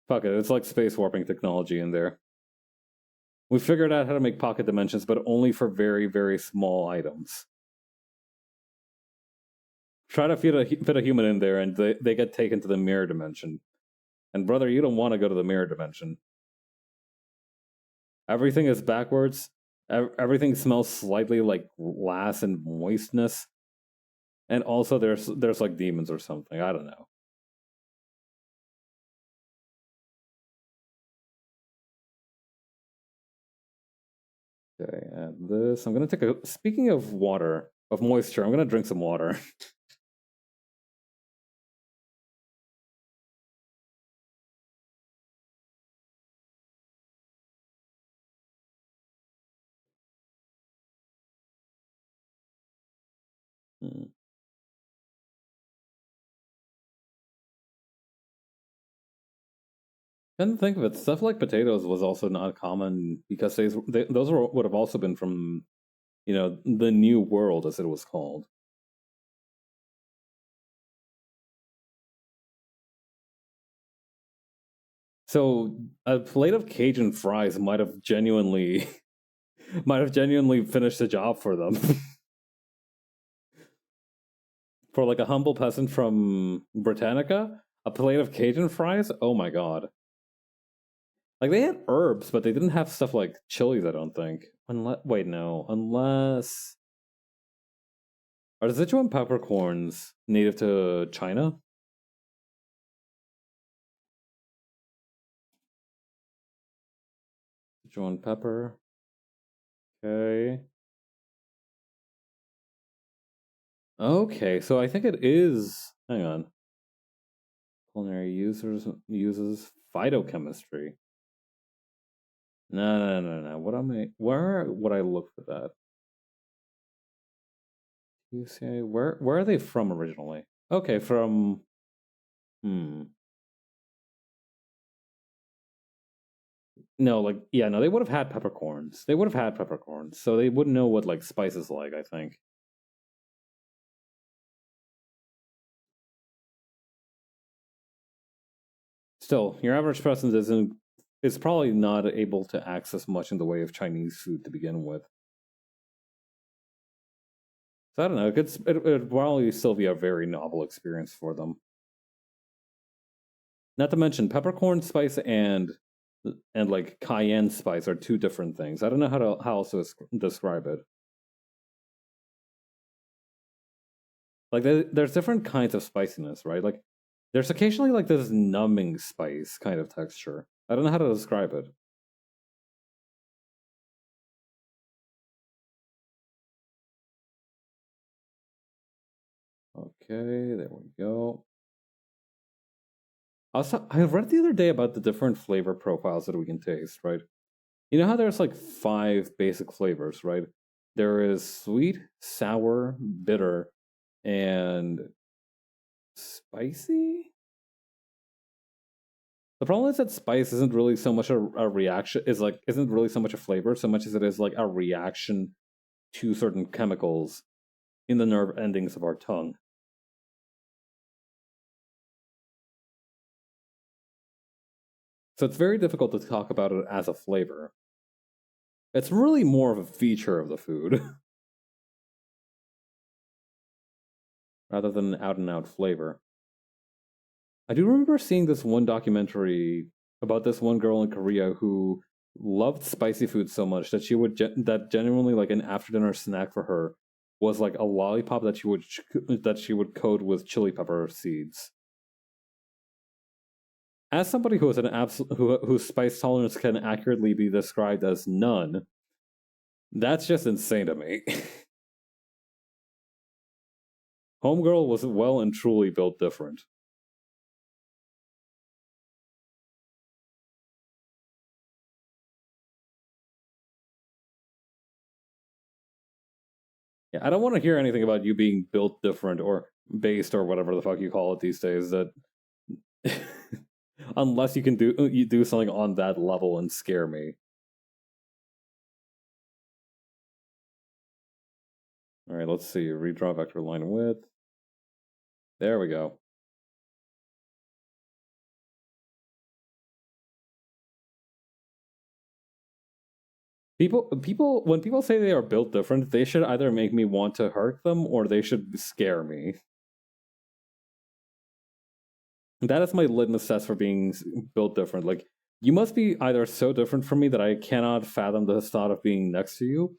Fuck it, it's like space warping technology in there. We figured out how to make pocket dimensions, but only for very, very small items. Try to fit a human in there, and they get taken to the mirror dimension. And brother, you don't want to go to the mirror dimension. Everything is backwards. Everything smells slightly like glass and moistness. And also, there's like demons or something. I don't know. Okay, and this I'm gonna take a. Speaking of water, of moisture, I'm gonna drink some water. Hmm. And think of it, stuff like potatoes was also not common because those would have also been from, the New World, as it was called. So a plate of Cajun fries might have genuinely finished the job for them. For like a humble peasant from Britannica, a plate of Cajun fries? Oh my god. Like they had herbs, but they didn't have stuff like chilies, I don't think. Unless wait, no. Unless are the Sichuan peppercorns native to China? Sichuan pepper. Okay. Okay, so I think it is. Hang on. Culinary users uses phytochemistry. No. What am I? Where would I look for that? You say where are they from originally? Okay, from hmm. No, like yeah, no, they would have had peppercorns. They would have had peppercorns, so they wouldn't know what like spices like. I think. Still, your average person is probably not able to access much in the way of Chinese food to begin with. So I don't know. It'd probably still be a very novel experience for them. Not to mention peppercorn spice and like cayenne spice are two different things. I don't know how else to describe it. Like there's different kinds of spiciness, right? Like there's occasionally like this numbing spice kind of texture. I don't know how to describe it. Okay, there we go. Also, I read the other day about the different flavor profiles that we can taste, right? You know how there's like five basic flavors, right? There is sweet, sour, bitter, and spicy. The problem is that spice isn't really so much a reaction is like isn't really so much a flavor so much as it is like a reaction to certain chemicals in the nerve endings of our tongue. So it's very difficult to talk about it as a flavor. It's really more of a feature of the food rather than an out and out flavor. I do remember seeing this one documentary about this one girl in Korea who loved spicy food so much that that genuinely like an after dinner snack for her was like a lollipop that she would coat with chili pepper seeds. As somebody who is an absolute whose spice tolerance can accurately be described as none, that's just insane to me. Homegirl was well and truly built different. Yeah, I don't want to hear anything about you being built different or based or whatever the fuck you call it these days. That unless you do something on that level and scare me. All right, let's see. Redraw vector line width. There we go. When people say they are built different, they should either make me want to hurt them or they should scare me. That is my litmus test for being built different. Like, you must be either so different from me that I cannot fathom the thought of being next to you,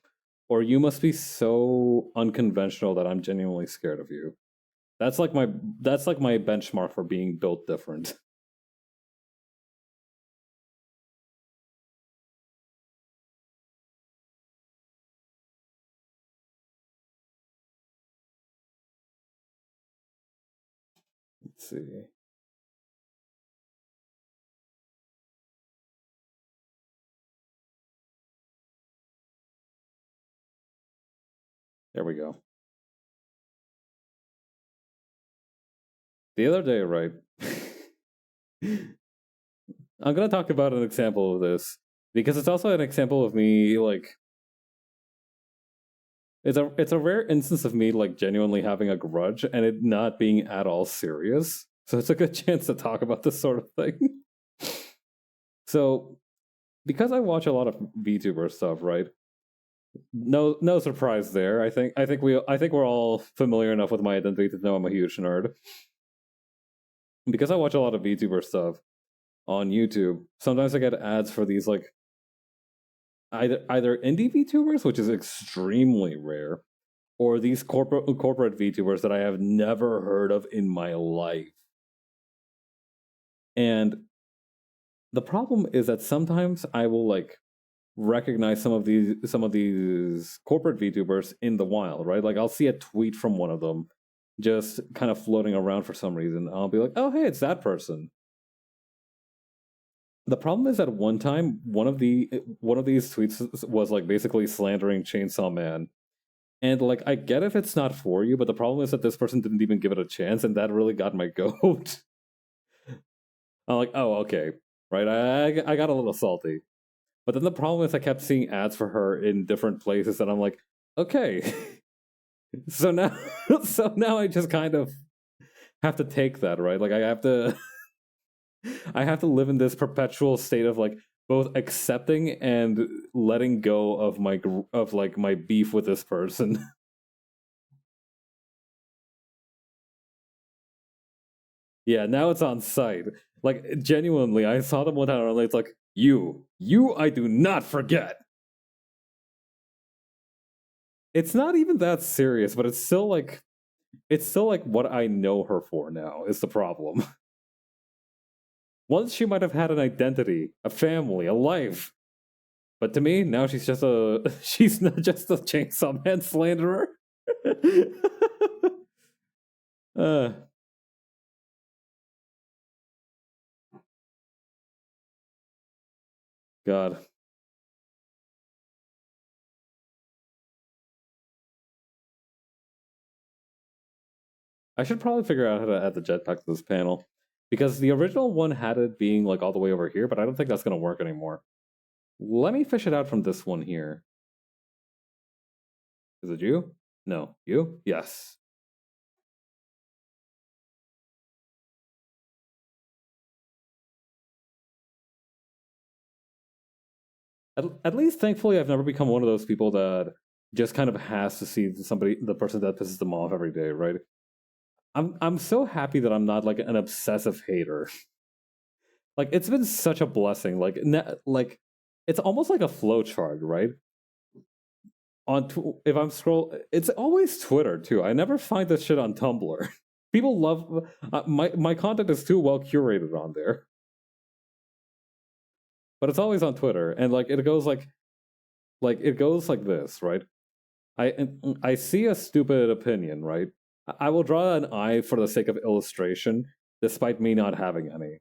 or you must be so unconventional that I'm genuinely scared of you. That's like my benchmark for being built different. Let's see. There we go. The other day, right? I'm gonna talk about an example of this because it's also an example of me like it's a rare instance of me like genuinely having a grudge and it not being at all serious. So it's a good chance to talk about this sort of thing. So because I watch a lot of VTuber stuff, right? No surprise there. I think we're all familiar enough with my identity to know I'm a huge nerd. Because I watch a lot of VTuber stuff on YouTube, sometimes I get ads for these like either indie VTubers, which is extremely rare, or these corporate VTubers that I have never heard of in my life. And the problem is that sometimes I will like recognize some of these corporate VTubers in the wild, right? Like I'll see a tweet from one of them just kind of floating around for some reason. I'll be like, "Oh, hey, it's that person." The problem is that one time one of these tweets was like basically slandering Chainsaw Man. And like I get if it's not for you, but the problem is that this person didn't even give it a chance, and that really got my goat. I'm like, oh, okay, right. I got a little salty, but then the problem is I kept seeing ads for her in different places, and I'm like, okay, so now, so now I just kind of have to take that, right? Like I have to, I have to live in this perpetual state of like both accepting and letting go of my beef with this person. Yeah, now it's on site. Like genuinely, I saw them one time and it's like, you, I do not forget. It's not even that serious, but it's still like what I know her for now is the problem. Once she might have had an identity, a family, a life. But to me, now she's just a she's not just a Chainsaw Man slanderer. uh, God. I should probably figure out how to add the jetpack to this panel. Because the original one had it being like all the way over here, but I don't think that's gonna work anymore. Let me fish it out from this one here. Is it you? No. You? Yes. At least, thankfully, I've never become one of those people that just kind of has to see the person that pisses them off every day, right? I'm so happy that I'm not like an obsessive hater. Like it's been such a blessing. Like it's almost like a flow chart, right? If I'm it's always Twitter too. I never find this shit on Tumblr. People love my content is too well curated on there, but it's always on Twitter, and like it goes like this, right? I see a stupid opinion, right? I will draw an eye for the sake of illustration, despite me not having any,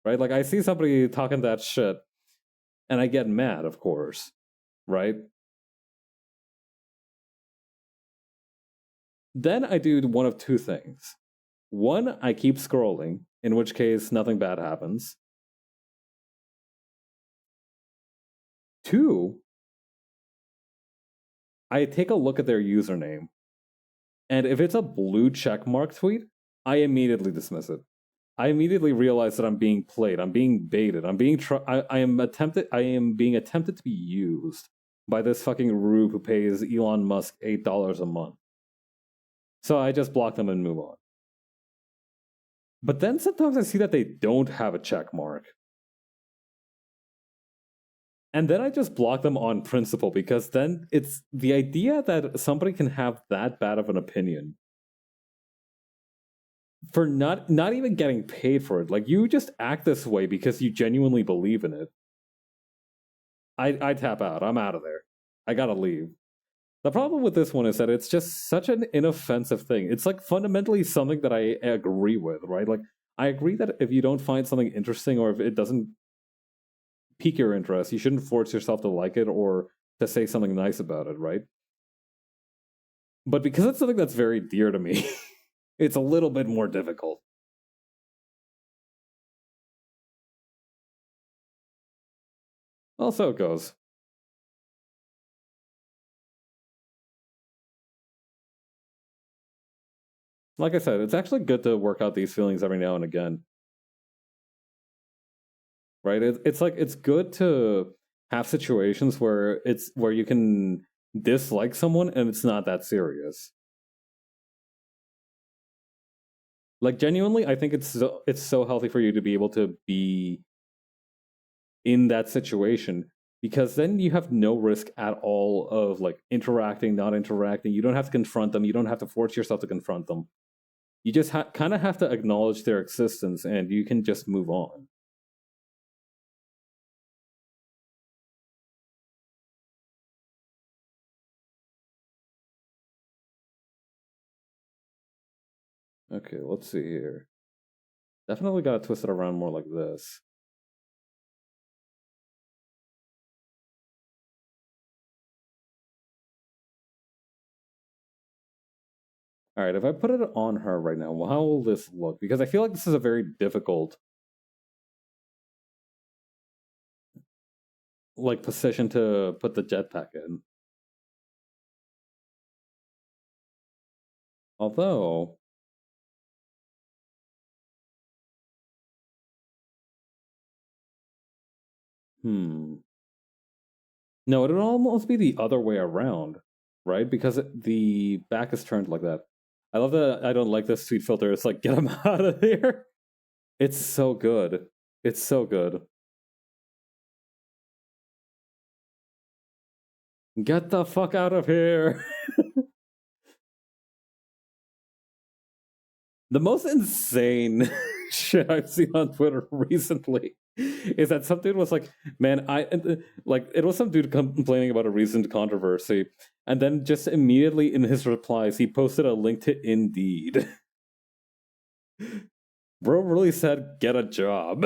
right? Like I see somebody talking that shit, and I get mad, of course, right? Then I do one of two things. One, I keep scrolling, in which case nothing bad happens. Two, I take a look at their username, and if it's a blue checkmark tweet, I immediately dismiss it. I immediately realize that I'm being played. I'm being baited. I am being attempted to be used by this fucking rube who pays Elon Musk $8 a month. So I just block them and move on. But then sometimes I see that they don't have a check mark. And then I just block them on principle because then it's the idea that somebody can have that bad of an opinion for not even getting paid for it. Like you just act this way because you genuinely believe in it. I tap out. I'm out of there. I gotta leave. The problem with this one is that it's just such an inoffensive thing. It's like fundamentally something that I agree with, right? Like I agree that if you don't find something interesting or if it doesn't pique your interest, you shouldn't force yourself to like it or to say something nice about it, right? But because it's something that's very dear to me, it's a little bit more difficult. Well, so it goes. Like I said, it's actually good to work out these feelings every now and again, right? It's like it's good to have situations where it's where you can dislike someone and it's not that serious. Like genuinely, I think it's so healthy for you to be able to be in that situation because then you have no risk at all of like interacting, not interacting. You don't have to confront them. You don't have to force yourself to confront them. You just kind of have to acknowledge their existence and you can just move on. Okay, let's see here. Definitely got to twist it around more like this. All right, if I put it on her right now, well, how will this look? Because I feel like this is a very difficult like position to put the jetpack in. Although, hmm. No, it would almost be the other way around, right? Because the back is turned like that. I love that I don't like this sweet filter. It's like, get him out of here. It's so good. It's so good. Get the fuck out of here. The most insane shit I've seen on Twitter recently is that some dude was like, "Man, I like." It was some dude complaining about a recent controversy, and then just immediately in his replies, he posted a link to Indeed. Bro really said, "Get a job."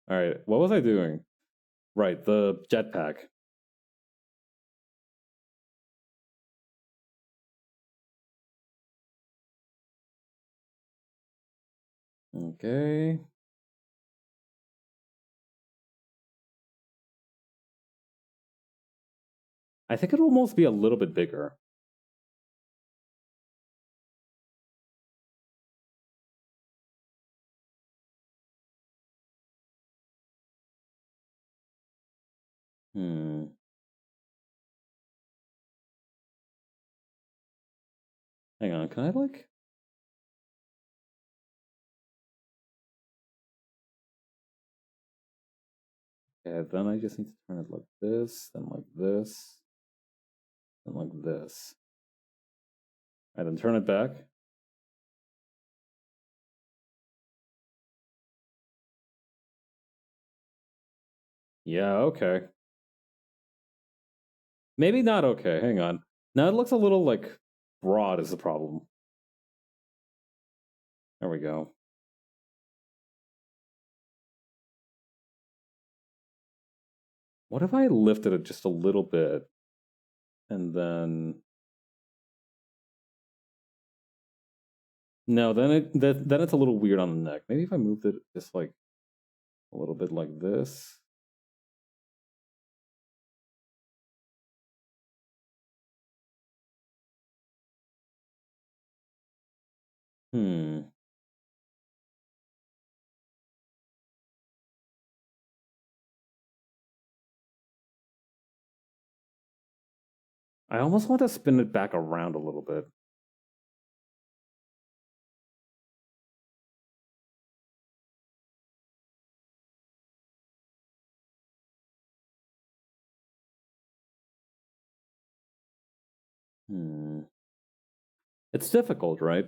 All right, what was I doing? Right, the jetpack. Okay. I think it'll almost be a little bit bigger. Hmm. Hang on, can I like? Yeah, then I just need to turn it like this, then like this, then like this. And then turn it back. Yeah, okay. Maybe not okay. Hang on. Now it looks a little like broad is the problem. There we go. What if I lifted it just a little bit and then no, then it's a little weird on the neck. Maybe if I moved it just like a little bit like this. Hmm. I almost want to spin it back around a little bit. Hmm. It's difficult, right?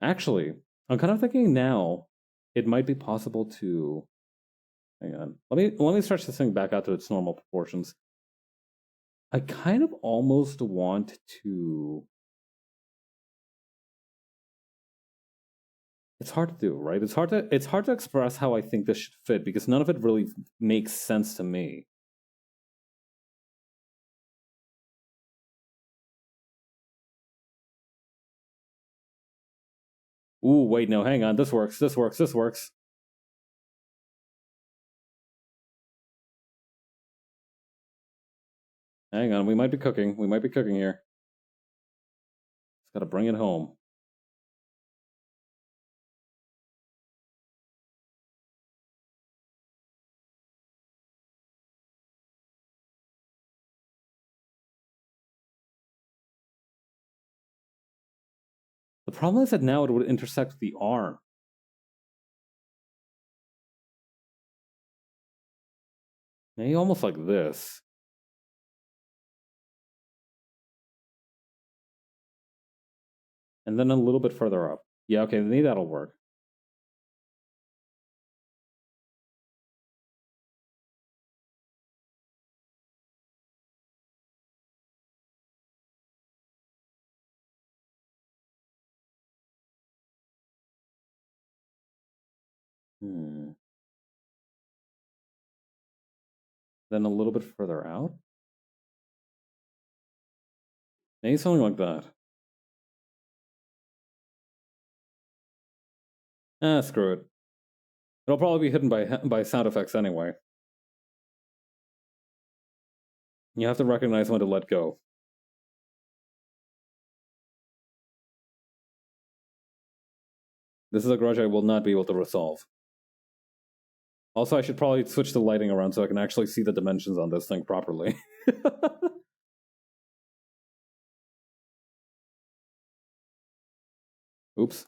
Actually, I'm kind of thinking now it might be possible to hang on. Let me stretch this thing back out to its normal proportions. I kind of almost want to. It's hard to do, right? It's hard to express how I think this should fit because none of it really makes sense to me. Ooh, wait, no, hang on. This works. This works. This works. Hang on. We might be cooking. We might be cooking here. Just gotta bring it home. The problem is that now it would intersect the arm. Maybe almost like this. And then a little bit further up. Yeah, okay, maybe that'll work. Then a little bit further out. Maybe something like that. Screw it. It'll probably be hidden by sound effects anyway. You have to recognize when to let go. This is a grudge I will not be able to resolve. Also, I should probably switch the lighting around so I can actually see the dimensions on this thing properly. Oops.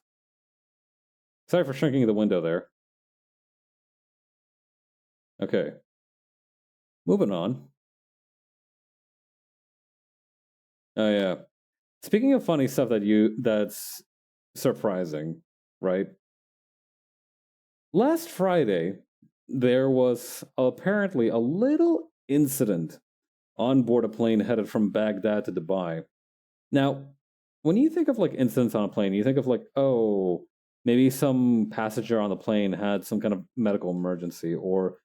Sorry for shrinking the window there. Okay. Moving on. Oh yeah. Speaking of funny stuff that's surprising, right? Last Friday, there was apparently a little incident on board a plane headed from Baghdad to Dubai. Now, when you think of like incidents on a plane, you think of like, oh, maybe some passenger on the plane had some kind of medical emergency, or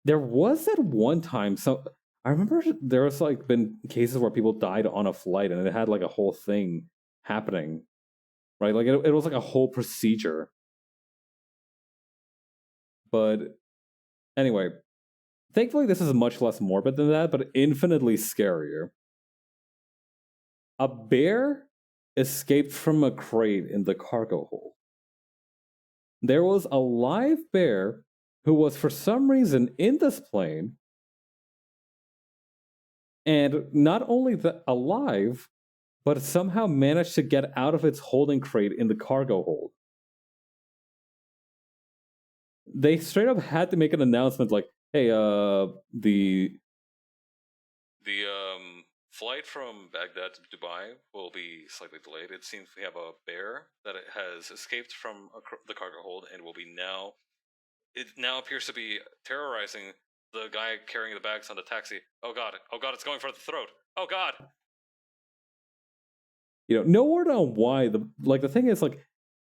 there was that one time. So I remember there was like been cases where people died on a flight, and it had like a whole thing happening, right? Like it was like a whole procedure. But anyway, thankfully this is much less morbid than that, but infinitely scarier. A bear escaped from a crate in the cargo hold. There was a live bear who was for some reason in this plane, and not only alive, but somehow managed to get out of its holding crate in the cargo hold. They straight up had to make an announcement like, hey, the flight from Baghdad to Dubai will be slightly delayed. It seems we have a bear that has escaped from the cargo hold and will be now. It now appears to be terrorizing the guy carrying the bags on the taxi. Oh god, it's going for the throat. Oh god. No word on why. The thing is, like,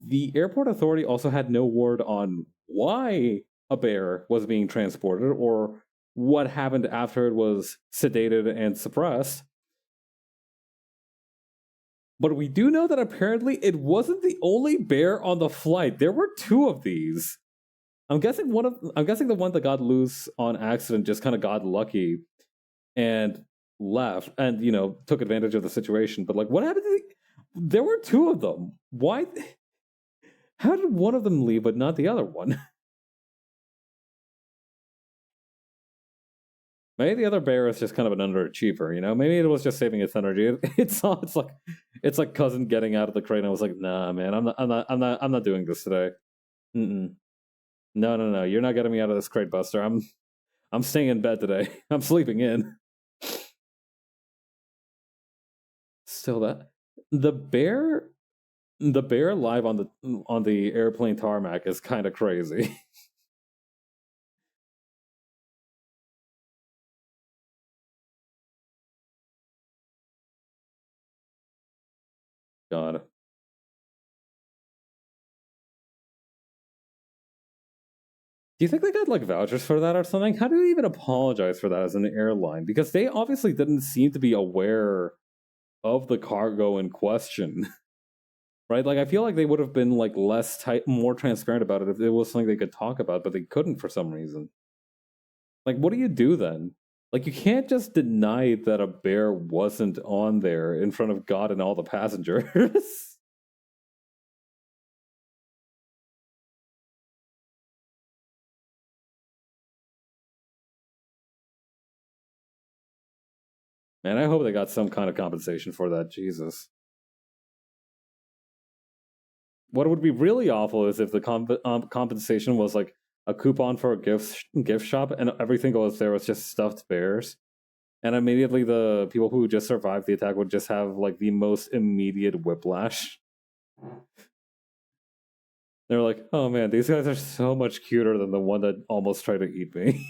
the airport authority also had no word on why a bear was being transported or what happened after it was sedated and suppressed. But we do know that apparently it wasn't the only bear on the flight. There were two of these. I'm guessing the one that got loose on accident just kind of got lucky and left and took advantage of the situation. But like, what happened there were two of them. Why? How did one of them leave but not the other one? Maybe the other bear is just kind of an underachiever, Maybe it was just saving its energy. It's like cousin getting out of the crate and I was like, nah, man, I'm not doing this today. No, you're not getting me out of this crate, Buster. I'm staying in bed today. I'm sleeping in. Still that the bear live on the airplane tarmac is kind of crazy. God. Do you think they got like vouchers for that or something? How do you even apologize for that as an airline? Because they obviously didn't seem to be aware of the cargo in question. right? Like I feel like they would have been like less tight, more transparent about it if it was something they could talk about, but they couldn't for some reason. Like, what do you do then? Like, you can't just deny that a bear wasn't on there in front of God and all the passengers. Man, I hope they got some kind of compensation for that. Jesus. What would be really awful is if the compensation was like a coupon for a gift shop, and everything goes there was just stuffed bears, and immediately the people who just survived the attack would just have like the most immediate whiplash. They're like, "Oh man, these guys are so much cuter than the one that almost tried to eat me."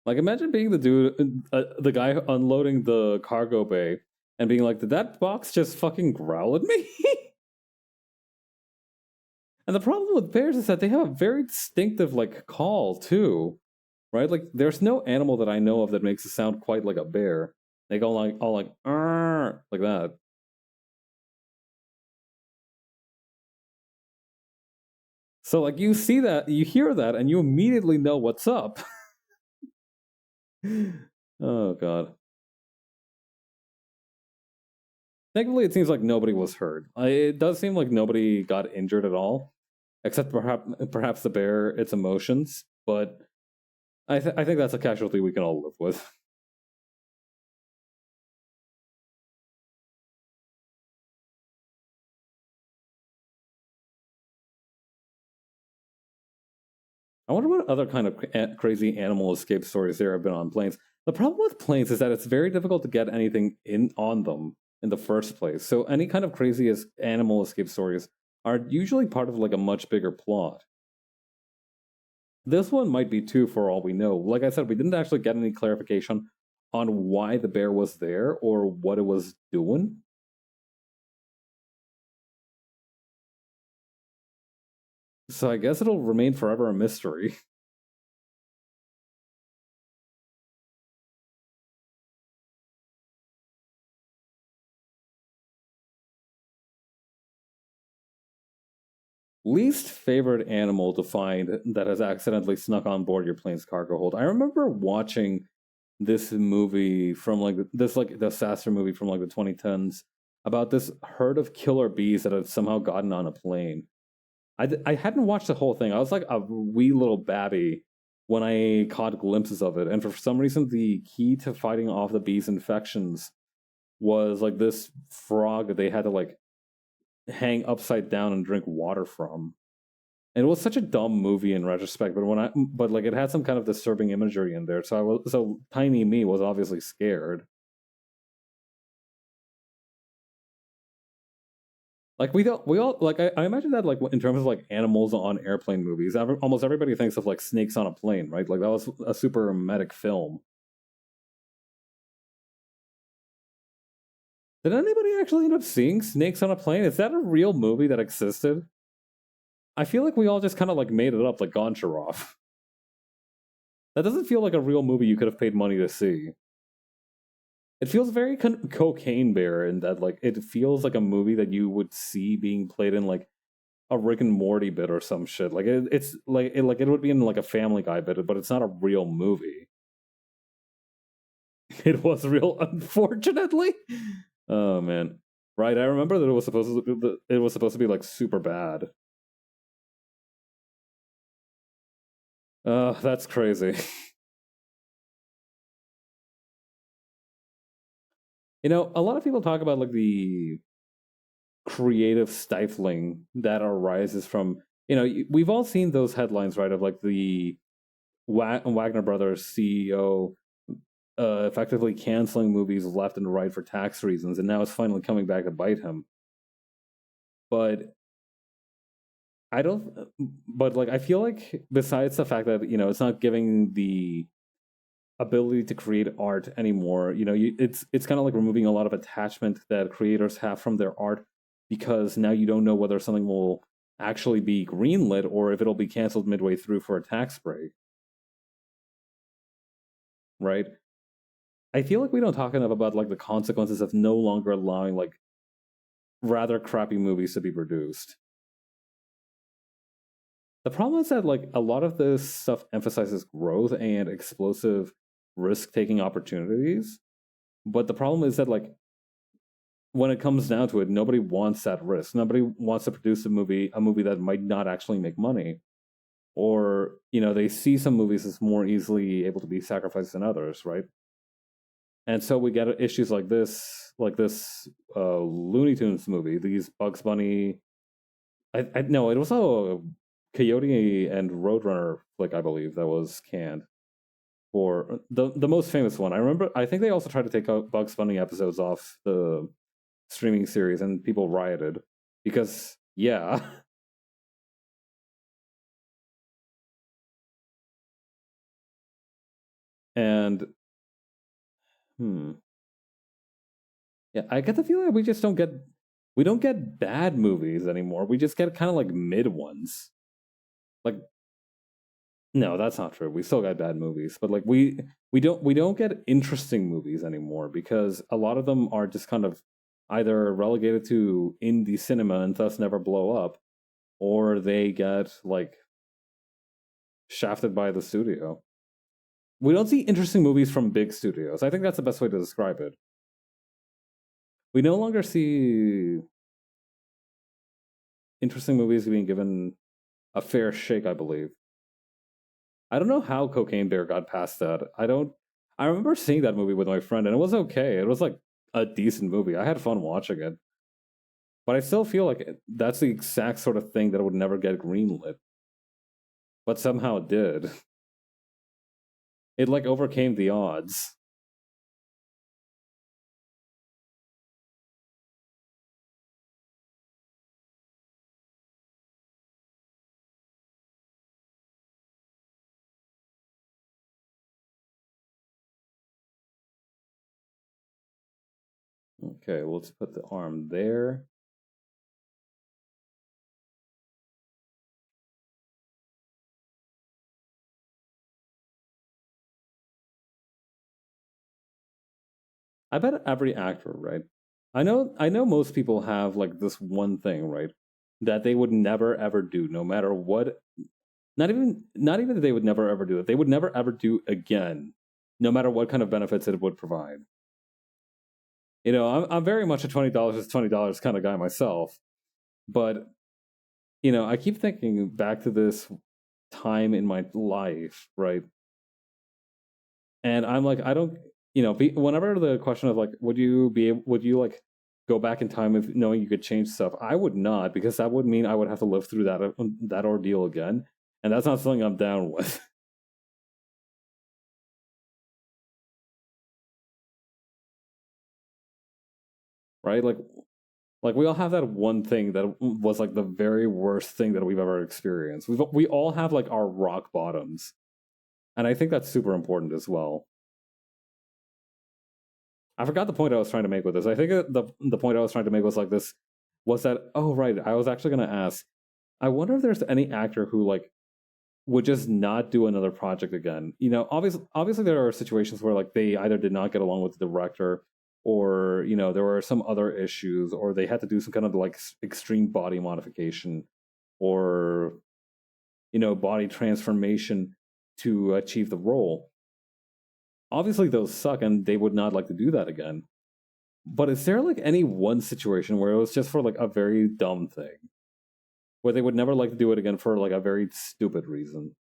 Like, imagine being the dude, the guy unloading the cargo bay, and being like, "Did that box just fucking growl at me?" And the problem with bears is that they have a very distinctive like call too, right? Like, there's no animal that I know of that makes a sound quite like a bear. They go like all like "Arr," like that. So like you see that, you hear that, and you immediately know what's up. Oh god. Thankfully, it seems like nobody was hurt. It does seem like nobody got injured at all, except perhaps the bear, its emotions. But I think that's a casualty we can all live with. I wonder what other kind of crazy animal escape stories there have been on planes. The problem with planes is that it's very difficult to get anything in on them in the first place. So any kind of crazy animal escape stories are usually part of like a much bigger plot. This one might be too, for all we know. Like I said, we didn't actually get any clarification on why the bear was there or what it was doing. So I guess it'll remain forever a mystery. Least favorite animal to find that has accidentally snuck on board your plane's cargo hold. I remember watching this movie from like this like the disaster movie from like the 2010s about this herd of killer bees that had somehow gotten on a plane. I hadn't watched the whole thing. I was like a wee little babby when I caught glimpses of it, and for some reason, the key to fighting off the bees' infections was like this frog that they had to like hang upside down and drink water from. And it was such a dumb movie in retrospect, but like it had some kind of disturbing imagery in there. So tiny me was obviously scared. Like we all like I imagine that like in terms of like animals on airplane movies, almost everybody thinks of like snakes on a plane, right? Like that was a super medic film. Did anybody actually end up seeing snakes on a plane? Is that a real movie that existed? I feel like we all just kind of like made it up, like Goncharov. That doesn't feel like a real movie you could have paid money to see. It feels very cocaine bear in that like it feels like a movie that you would see being played in like a Rick and Morty bit or some shit. Like it's like it would be in like a Family Guy bit, but it's not a real movie. It was real, unfortunately. Oh man, right. I remember that it was supposed to be like super bad. That's crazy. You know, a lot of people talk about like the creative stifling that arises from, you know, we've all seen those headlines, right, of like the Wagner Brothers CEO effectively canceling movies left and right for tax reasons, and now it's finally coming back to bite him. But I don't, but like I feel like besides the fact that you know it's not giving the ability to create art anymore. It's kind of like removing a lot of attachment that creators have from their art, because now you don't know whether something will actually be greenlit or if it'll be canceled midway through for a tax break, right? I feel like we don't talk enough about like the consequences of no longer allowing like rather crappy movies to be produced. The problem is that like a lot of this stuff emphasizes growth and explosive risk-taking opportunities, but the problem is that like when it comes down to it, nobody wants that risk. Nobody wants to produce a movie that might not actually make money, or they see some movies as more easily able to be sacrificed than others, right? And so we get issues like this Looney Tunes movie, these Bugs Bunny. I no, it was a Coyote and Roadrunner flick, I believe, that was canned for the most famous one. I remember. I think they also tried to take out Bugs Bunny episodes off the streaming series, and people rioted because yeah. And hmm, yeah, I get the feeling that we don't get bad movies anymore. We just get kind of like mid ones. Like no, that's not true. We still got bad movies, but like we don't get interesting movies anymore because a lot of them are just kind of either relegated to indie cinema and thus never blow up, or they get like shafted by the studio. We don't see interesting movies from big studios. I think that's the best way to describe it. We no longer see interesting movies being given a fair shake, I believe. I don't know how Cocaine Bear got past that. I don't. I remember seeing that movie with my friend, and it was okay. It was like a decent movie. I had fun watching it, but I still feel like that's the exact sort of thing that would never get greenlit, but somehow it did. It like overcame the odds. Okay, well, let's put the arm there. I bet every actor, right? I know most people have like this one thing, right? That they would never ever do, no matter what. Not even that they would never ever do it. They would never ever do again, no matter what kind of benefits it would provide. I'm very much a $20 is $20 kind of guy myself, but I keep thinking back to this time in my life, right? And I'm like, I don't, whenever the question of like, would you like go back in time if knowing you could change stuff? I would not, because that would mean I would have to live through that ordeal again, and that's not something I'm down with, right? Like we all have that one thing that was like the very worst thing that we've ever experienced. We all have like our rock bottoms, and I think that's super important as well. I forgot the point I was trying to make with this. I think the point I was trying to make was like this was that, oh right, I was actually going to ask. I wonder if there's any actor who like would just not do another project again. Obviously there are situations where like they either did not get along with the director, or there were some other issues, or they had to do some kind of like extreme body modification, or body transformation to achieve the role. Obviously those suck and they would not like to do that again. But is there like any one situation where it was just for like a very dumb thing, where they would never like to do it again for like a very stupid reason?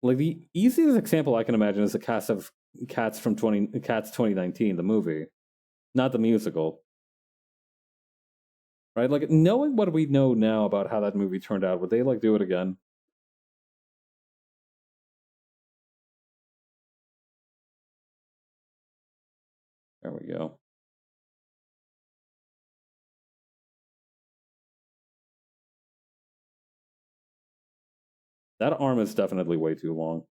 Like the easiest example I can imagine is the cast of Cats 2019, the movie, not the musical. Right? Like knowing what we know now about how that movie turned out, would they like do it again? There we go. That arm is definitely way too long.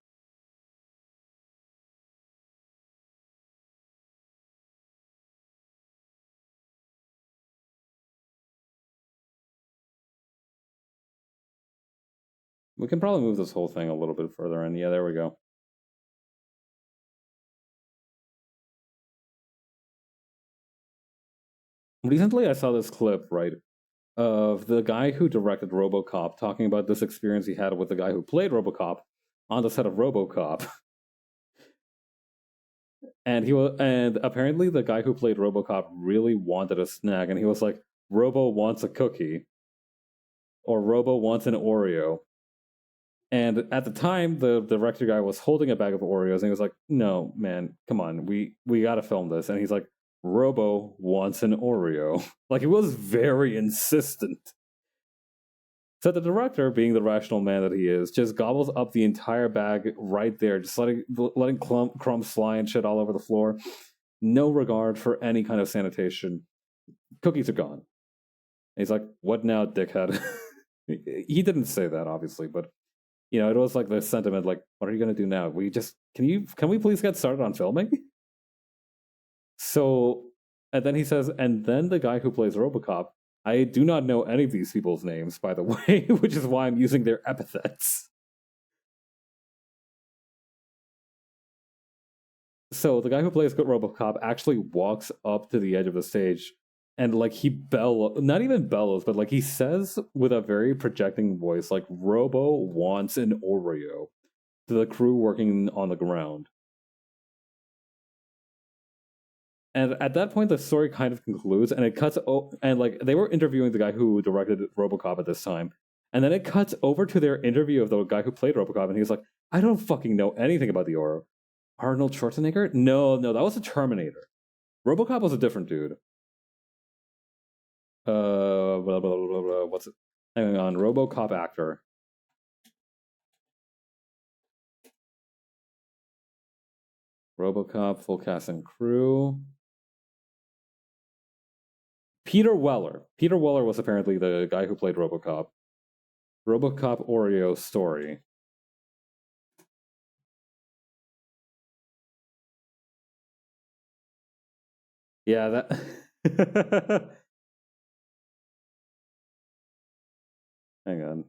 We can probably move this whole thing a little bit further in. Yeah, there we go. Recently, I saw this clip, right, of the guy who directed RoboCop talking about this experience he had with the guy who played RoboCop on the set of RoboCop. And apparently the guy who played RoboCop really wanted a snack, and he was like, "Robo wants a cookie," or "Robo wants an Oreo." And at the time, the director guy was holding a bag of Oreos, and he was like, "No, man, come on, we got to film this." And he's like, "Robo wants an Oreo." Like, he was very insistent. So the director, being the rational man that he is, just gobbles up the entire bag right there, just letting crumbs fly and shit all over the floor. No regard for any kind of sanitation. Cookies are gone. And he's like, "What now, dickhead?" He didn't say that, obviously, but you know, it was like the sentiment, like, "What are you gonna do now? We just can we please get started on filming?" So, and then he says, and then the guy who plays RoboCop, I do not know any of these people's names, by the way, which is why I'm using their epithets. So the guy who plays RoboCop actually walks up to the edge of the stage and like not even bellows, but like he says with a very projecting voice, like, "Robo wants an Oreo," to the crew working on the ground. And at that point, the story kind of concludes, and it cuts. And like they were interviewing the guy who directed RoboCop at this time, and then it cuts over to their interview of the guy who played RoboCop, and he's like, "I don't fucking know anything about the Oreo." Arnold Schwarzenegger? No, no, that was a Terminator. RoboCop was a different dude. Blah, blah, blah, blah, blah. What's it? Hang on, RoboCop actor. RoboCop full cast and crew. Peter Weller. Peter Weller was apparently the guy who played RoboCop. RoboCop Oreo story. Yeah, that. Hang on.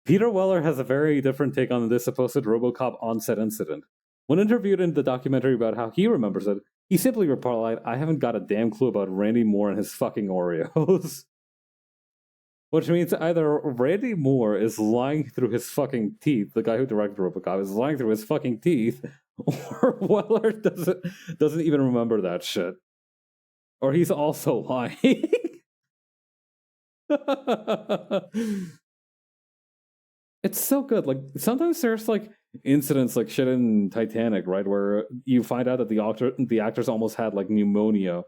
Peter Weller has a very different take on this supposed RoboCop on-set incident. When interviewed in the documentary about how he remembers it, he simply replied, "I haven't got a damn clue about Randy Moore and his fucking Oreos." Which means either Randy Moore is lying through his fucking teeth, the guy who directed RoboCop is lying through his fucking teeth, or Weller doesn't even remember that shit. Or he's also lying. It's so good. Like sometimes there's like incidents like shit in Titanic, right, where you find out that the actors almost had like pneumonia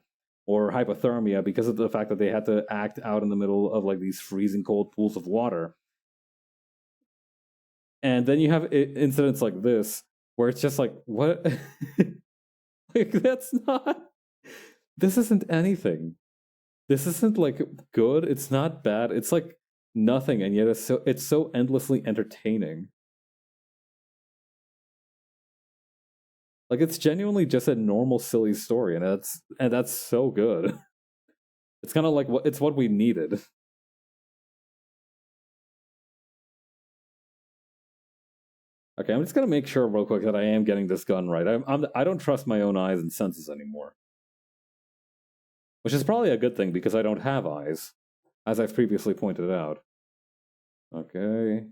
or hypothermia because of the fact that they had to act out in the middle of like these freezing cold pools of water. And then you have incidents like this where it's just like, what? Like that's not. This isn't anything. This isn't like good. It's not bad. It's like nothing, and yet it's so endlessly entertaining. Like it's genuinely just a normal silly story, and that's so good. It's kind of like what we needed. Okay, I'm just gonna make sure real quick that I am getting this gun right. I don't trust my own eyes and senses anymore, which is probably a good thing because I don't have eyes, as I've previously pointed out. Okay,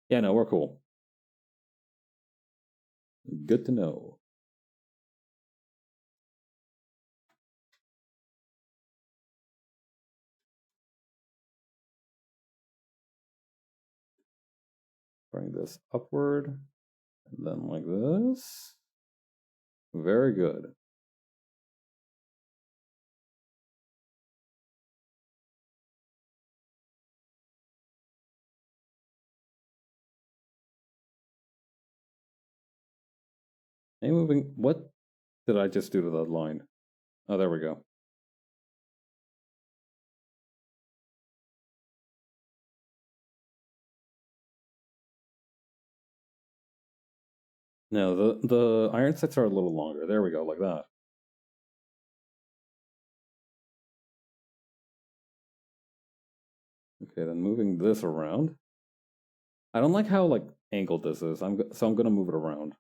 yeah, no, we're cool. Good to know. Bring this upward, and then like this. Very good. Hey, moving. What did I just do to that line? Oh, there we go. No, the iron sights are a little longer. There we go, like that. Okay, then moving this around. I don't like how like angled this is. So I'm gonna move it around.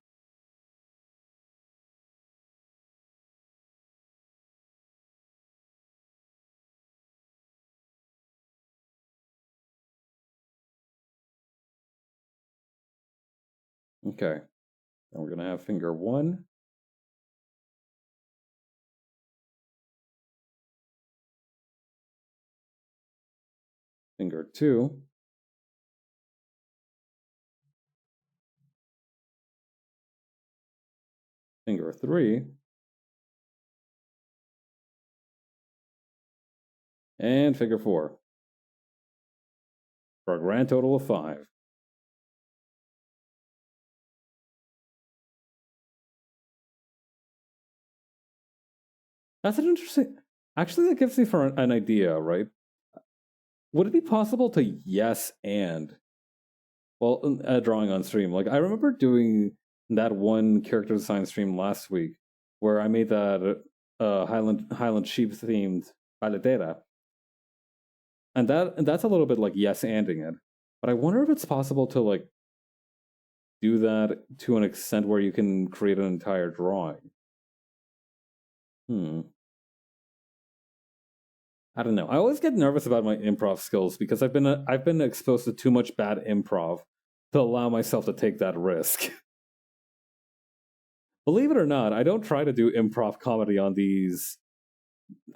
Okay. Then we're gonna have finger 1. Finger 2. Finger 3. And finger 4. For a grand total of 5. That's an interesting. Actually, that gives me for an idea, right? Would it be possible to yes and drawing on stream? Like I remember doing that one character design stream last week where I made that Highland sheep themed Balladera, and that's a little bit like yes anding it. But I wonder if it's possible to like do that to an extent where you can create an entire drawing. I don't know. I always get nervous about my improv skills because I've been exposed to too much bad improv to allow myself to take that risk. Believe it or not, I don't try to do improv comedy on these.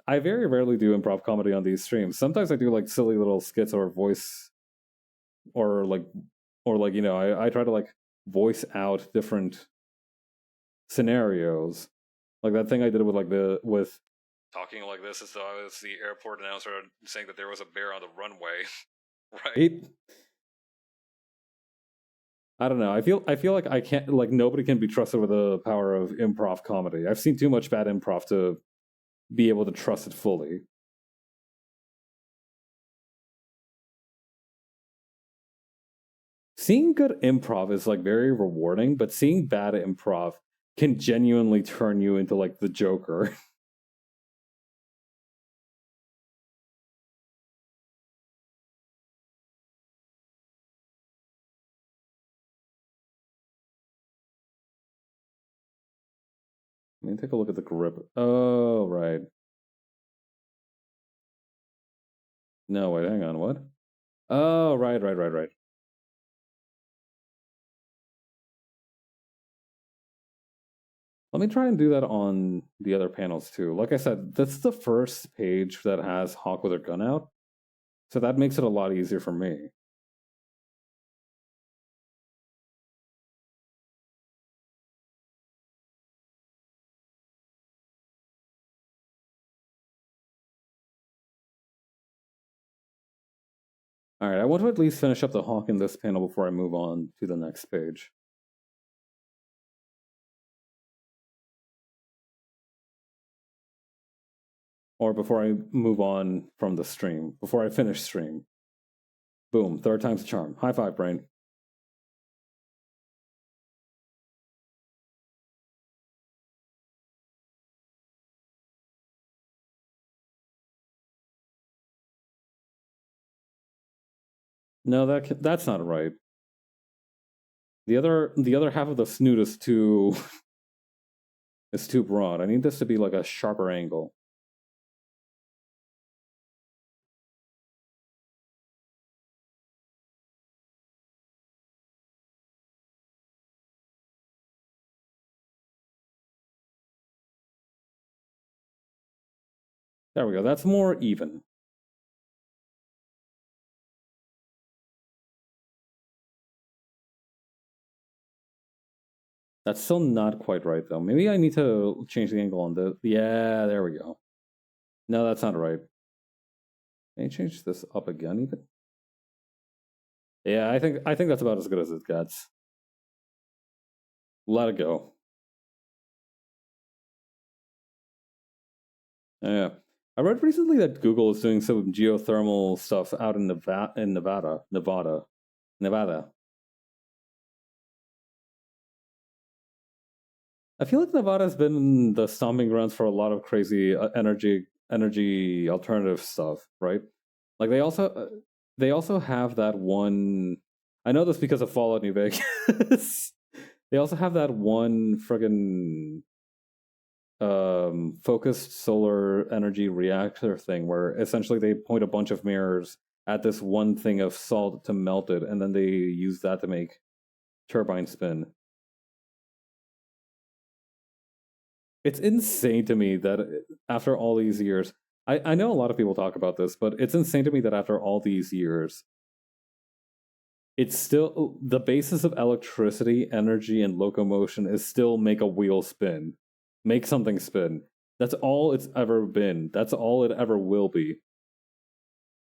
I very rarely do improv comedy on these streams. Sometimes I do like silly little skits or voice or like I try to like voice out different scenarios. Like that thing I did with talking like this as though I was the airport announcer saying that there was a bear on the runway. Right? I don't know. I feel like I can't like nobody can be trusted with the power of improv comedy. I've seen too much bad improv to be able to trust it fully. Seeing good improv is like very rewarding, but seeing bad improv can genuinely turn you into like the Joker. Let me take a look at the grip. Oh, right. No, wait, hang on, what? Oh, right. Let me try and do that on the other panels too. Like I said, this is the first page that has Hawk with her gun out, so that makes it a lot easier for me. All right, I want to at least finish up the Hawk in this panel before I move on to the next page. Or before I move on from the stream, before I finish stream. Boom, third time's a charm. High five, brain. No, that's not right. The other half of the snoot is too is too broad. I need this to be like a sharper angle. There we go. That's more even. That's still not quite right though. Maybe I need to change the angle on the. Yeah, there we go. No, that's not right. Can you change this up again even? Yeah, I think that's about as good as it gets. Let it go. Yeah. I read recently that Google is doing some geothermal stuff out in Nevada. I feel like Nevada's been the stomping grounds for a lot of crazy energy alternative stuff, right? Like they also have that one. I know this because of Fallout New Vegas. They also have that one friggin' focused solar energy reactor thing where essentially they point a bunch of mirrors at this one thing of salt to melt it, and then they use that to make turbine spin. It's insane to me that after all these years, I know a lot of people talk about this, but it's insane to me that after all these years, it's still the basis of electricity, energy, and locomotion is still make a wheel spin, make something spin. That's all it's ever been. That's all it ever will be.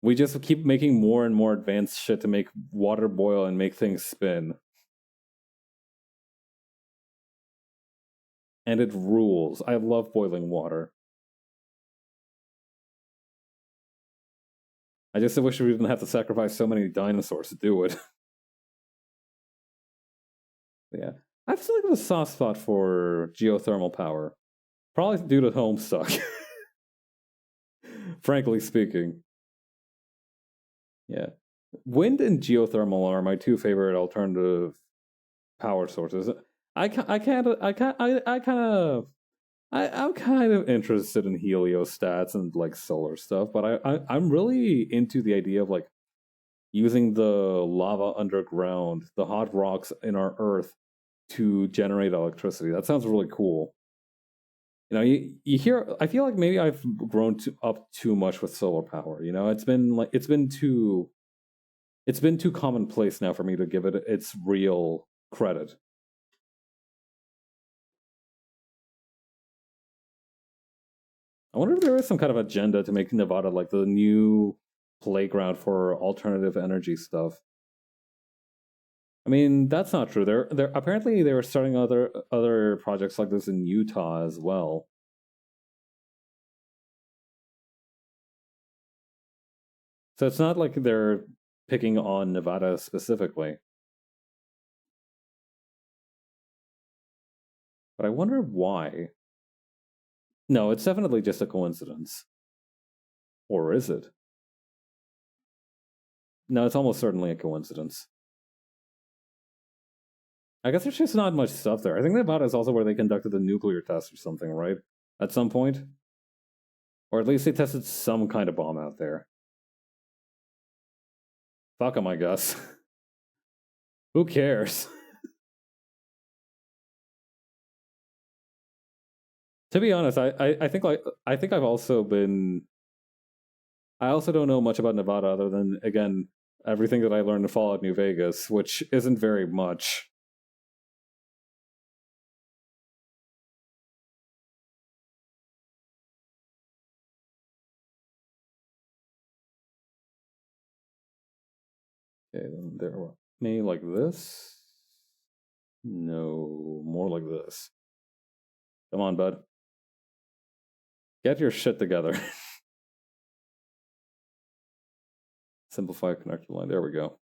We just keep making more and more advanced shit to make water boil and make things spin. And it rules. I love boiling water. I just wish we didn't have to sacrifice so many dinosaurs to do it. Yeah. I have like a soft spot for geothermal power. Probably due to Homestuck. Frankly speaking. Yeah. Wind and geothermal are my two favorite alternative power sources. I'm kind of interested in heliostats and like solar stuff, but I'm really into the idea of like using the lava underground, the hot rocks in our Earth to generate electricity. That sounds really cool. You know, you hear. I feel like maybe I've grown up too much with solar power. You know, it's been too commonplace now for me to give it its real credit. I wonder if there is some kind of agenda to make Nevada like the new playground for alternative energy stuff. I mean, that's not true. They're apparently they were starting other projects like this in Utah as well. So it's not like they're picking on Nevada specifically. But I wonder why. No, it's definitely just a coincidence. Or is it? No, it's almost certainly a coincidence. I guess there's just not much stuff there. I think Nevada is also where they conducted the nuclear test or something, right? At some point? Or at least they tested some kind of bomb out there. Fuck them, I guess. Who cares? To be honest, I think I think I've also been. I also don't know much about Nevada other than again everything that I learned in Fallout New Vegas, which isn't very much. Okay, then there. Me like this. No, more like this. Come on, bud. Get your shit together. Simplify connector line. There we go.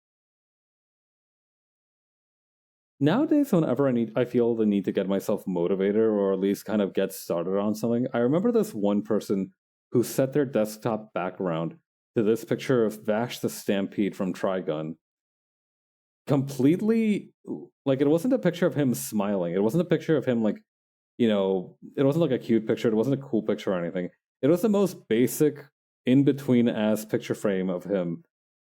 Nowadays, whenever I feel the need to get myself motivated or at least kind of get started on something, I remember this one person who set their desktop background to this picture of Vash the Stampede from Trigun. Completely, like, it wasn't a picture of him smiling. It wasn't a picture of him, like, you know, it wasn't like a cute picture. It wasn't a cool picture or anything. It was the most basic, in between ass picture frame of him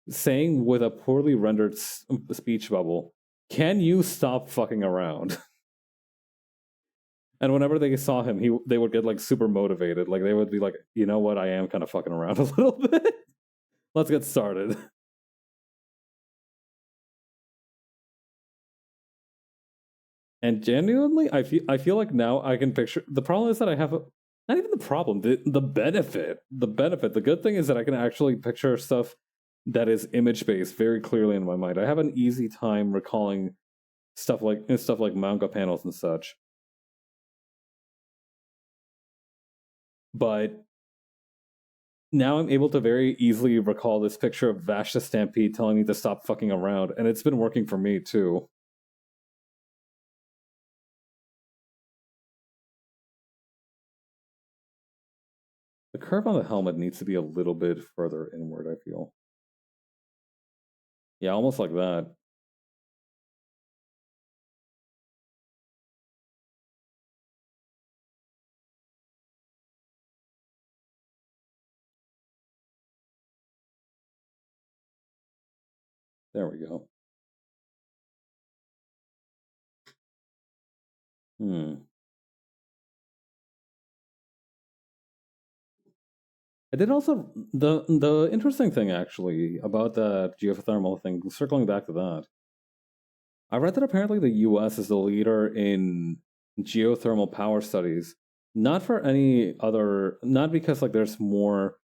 saying with a poorly rendered speech bubble, "Can you stop fucking around?" And whenever they saw him, they would get like super motivated. Like they would be like, "You know what? I am kind of fucking around a little bit. Let's get started." And genuinely, I feel like now I can picture. The problem is that I have not even the problem. The benefit. The good thing is that I can actually picture stuff that is image based very clearly in my mind. I have an easy time recalling stuff like manga panels and such. But now I'm able to very easily recall this picture of Vash the Stampede telling me to stop fucking around, and it's been working for me too. The curve on the helmet needs to be a little bit further inward, I feel. Yeah, almost like that. There we go. I did also the interesting thing actually about the geothermal thing, circling back to that. I read that apparently the US is the leader in geothermal power studies, not for any other, not because like there's more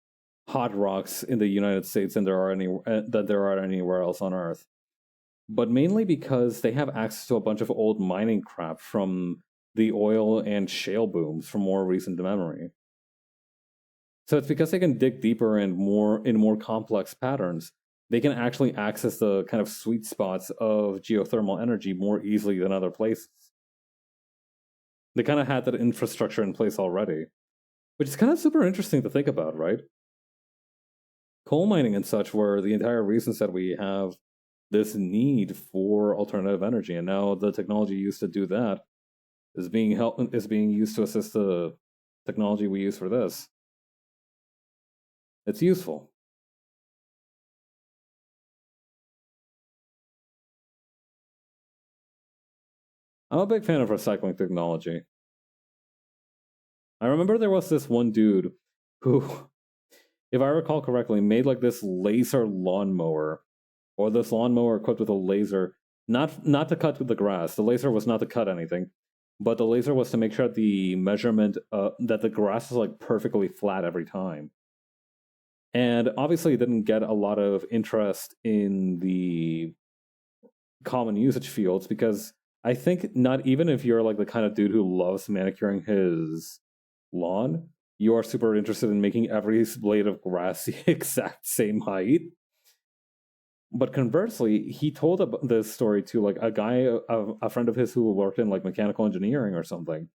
hot rocks in the United States than there are anywhere else on Earth, but mainly because they have access to a bunch of old mining crap from the oil and shale booms from more recent memory. So it's because they can dig deeper and more complex patterns. They can actually access the kind of sweet spots of geothermal energy more easily than other places. They kind of had that infrastructure in place already, which is kind of super interesting to think about, right? Coal mining and such were the entire reasons that we have this need for alternative energy, and now the technology used to do that is being used to assist the technology we use for this. It's useful. I'm a big fan of recycling technology. I remember there was this one dude who, if I recall correctly, made like this laser lawnmower, or this lawnmower equipped with a laser, not to cut the grass. The laser was not to cut anything, but the laser was to make sure the measurement that the grass is like perfectly flat every time. And obviously, it didn't get a lot of interest in the common usage fields because I think not even if you're like the kind of dude who loves manicuring his lawn, you are super interested in making every blade of grass the exact same height. But conversely, he told this story to like a guy, a friend of his who worked in like mechanical engineering or something,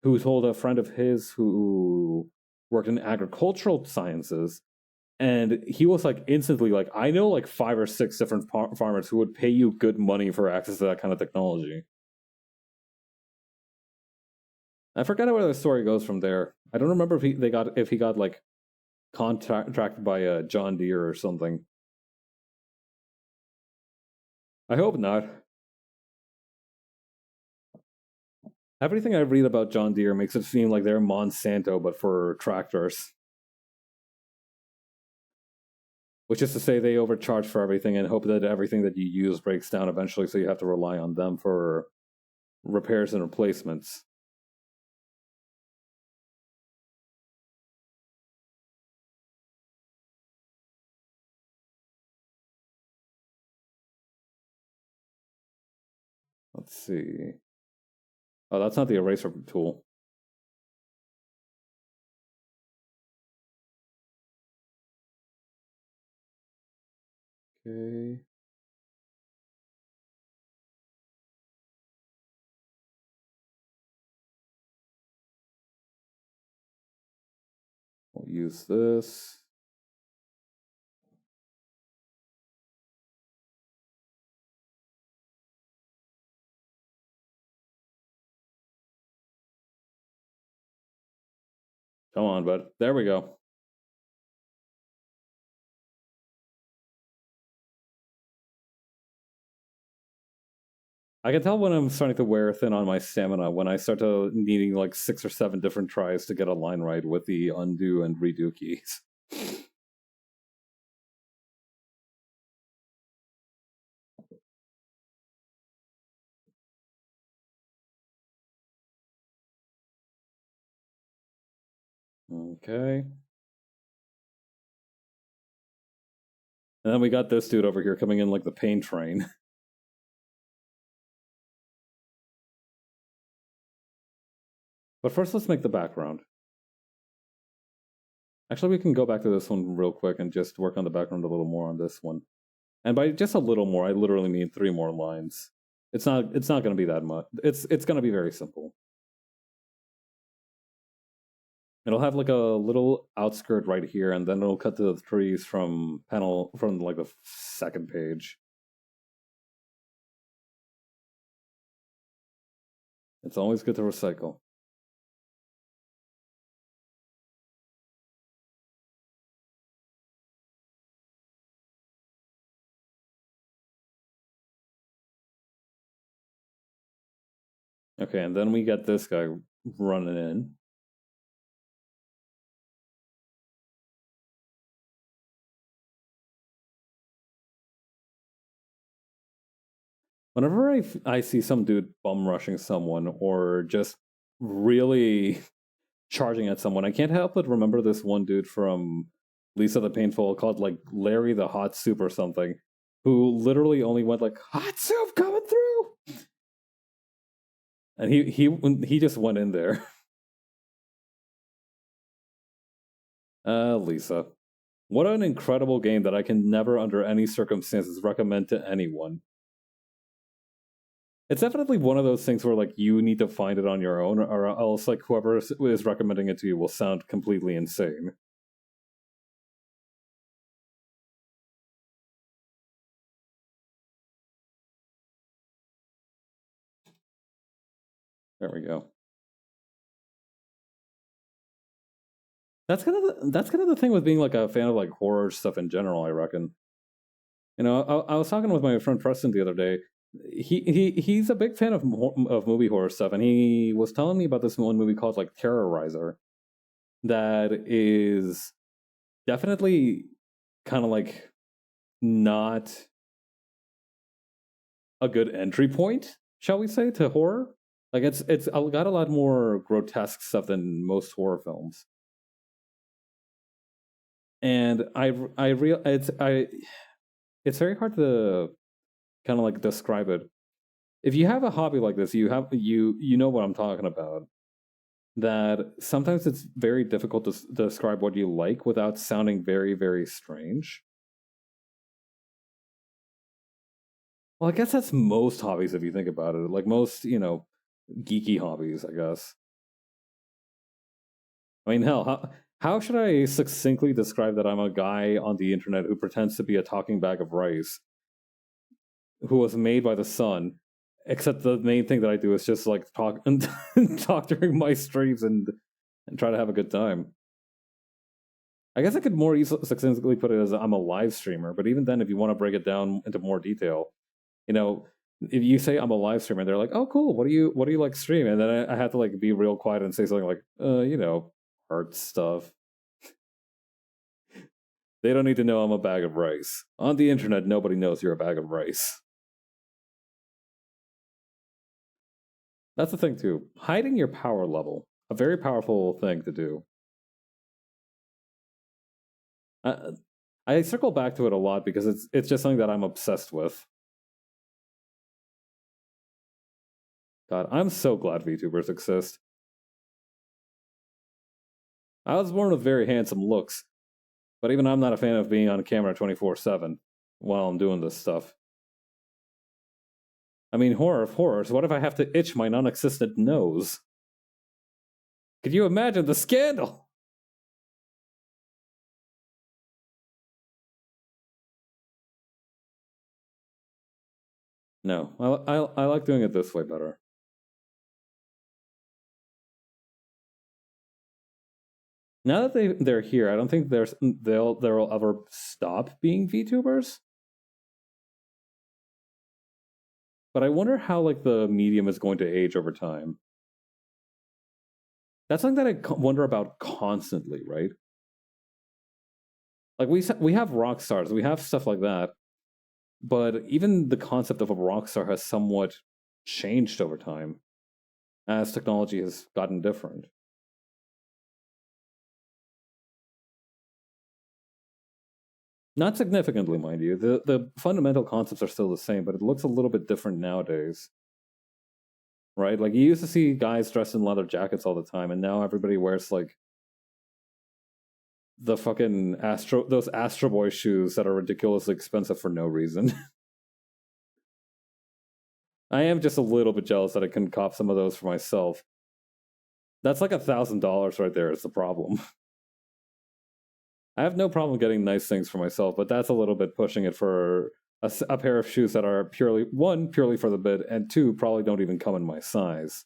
who told a friend of his who worked in agricultural sciences. And he was like instantly like, I know like 5 or 6 different farmers who would pay you good money for access to that kind of technology. I forget where the story goes from there. I don't remember if he got like contracted by John Deere or something. I hope not. Everything I read about John Deere makes it seem like they're Monsanto, but for tractors. Which is to say, they overcharge for everything and hope that everything that you use breaks down eventually, so you have to rely on them for repairs and replacements. Let's see. Oh, that's not the eraser tool. Okay. We'll use this. Come on, bud. There we go. I can tell when I'm starting to wear thin on my stamina when I start to needing like 6 or 7 different tries to get a line right with the undo and redo keys. Okay. And then we got this dude over here coming in like the pain train. But first, let's make the background. Actually, we can go back to this one real quick and just work on the background a little more on this one. And by just a little more, I literally mean 3 more lines. It's not going to be that much. It's going to be very simple. It'll have like a little outskirt right here, and then it'll cut to the trees from like the second page. It's always good to recycle. Okay, and then we get this guy running in. Whenever I see some dude bum rushing someone or just really charging at someone, I can't help but remember this one dude from Lisa the Painful called like Larry the Hot Soup or something, who literally only went like hot soup coming through, and he just went in there. Lisa. What an incredible game that I can never, under any circumstances, recommend to anyone. It's definitely one of those things where like you need to find it on your own, or else like whoever is recommending it to you will sound completely insane. There we go. That's kind of the thing with being like a fan of like horror stuff in general. I reckon. You know, I was talking with my friend Preston the other day. He's a big fan of movie horror stuff, and he was telling me about this one movie called like Terrorizer, that is definitely kind of like not a good entry point, shall we say, to horror. Like it's got a lot more grotesque stuff than most horror films, and it's very hard to kind of like describe it. If you have a hobby like this, you know what I'm talking about. That sometimes it's very difficult to describe what you like without sounding very, very strange. Well, I guess that's most hobbies if you think about it. Like most, geeky hobbies, I guess. I mean, hell, how should I succinctly describe that I'm a guy on the internet who pretends to be a talking bag of rice who was made by the sun? Except the main thing that I do is just like talk and talk during my streams and try to have a good time. I guess I could more easily succinctly put it as I'm a live streamer, but even then, if you want to break it down into more detail, you know, if you say I'm a live streamer, they're like, "Oh, cool. What do you like stream?" And then I have to like be real quiet and say something like, art stuff." They don't need to know I'm a bag of rice. On the internet, nobody knows you're a bag of rice. That's the thing too. Hiding your power level, a very powerful thing to do. I circle back to it a lot because it's just something that I'm obsessed with. God, I'm so glad VTubers exist. I was born with very handsome looks, but even I'm not a fan of being on camera 24/7 while I'm doing this stuff. I mean, horror of horrors, what if I have to itch my non existent nose? Could you imagine the scandal? No, I like doing it this way better. Now that they're here, I don't think they'll ever stop being VTubers. But I wonder how like the medium is going to age over time. That's something that I wonder about constantly, right? Like we have rock stars, we have stuff like that, but even the concept of a rock star has somewhat changed over time as technology has gotten different. Not significantly, mind you. The fundamental concepts are still the same, but it looks a little bit different nowadays. Right? Like you used to see guys dressed in leather jackets all the time, and now everybody wears like the fucking those Astro Boy shoes that are ridiculously expensive for no reason. I am just a little bit jealous that I can cop some of those for myself. That's like $1,000 right there is the problem. I have no problem getting nice things for myself, but that's a little bit pushing it for a pair of shoes that are purely, one, purely for the bid, and two, probably don't even come in my size.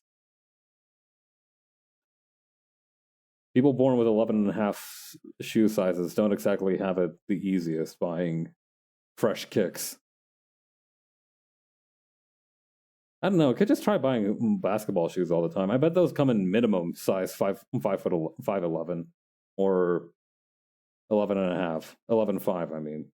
People born with 11 and a half shoe sizes don't exactly have it the easiest buying fresh kicks. I don't know. I could just try buying basketball shoes all the time. I bet those come in minimum size 5'11", or 11 and a half, 11.5. I mean,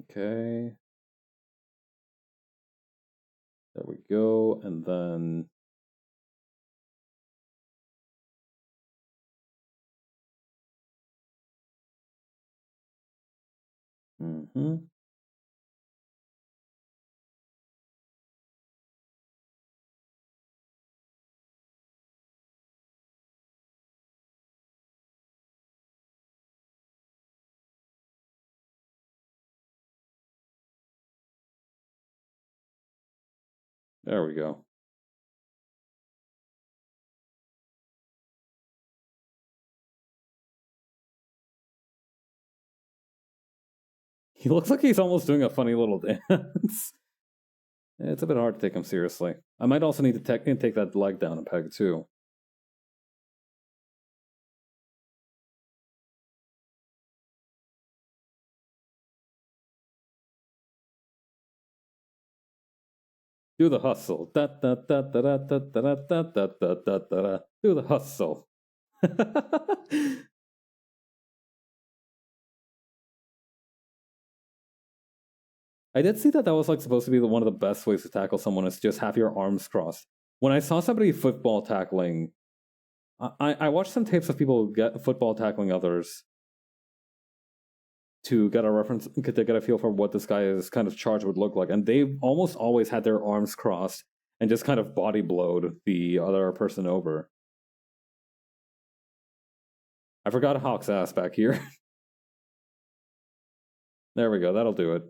okay. There we go, and then there we go. He looks like he's almost doing a funny little dance. It's a bit hard to take him seriously. I might also need to take that leg down a peg too. Do the hustle. Da da da da da da da da da da da da. Do the hustle. I did see that was like supposed to be one of the best ways to tackle someone is just have your arms crossed. When I saw somebody football tackling, I watched some tapes of people get football tackling others to get a reference, to get a feel for what this guy's kind of charge would look like, and they almost always had their arms crossed and just kind of body blowed the other person over. I forgot Hawk's ass back here. There we go, that'll do it.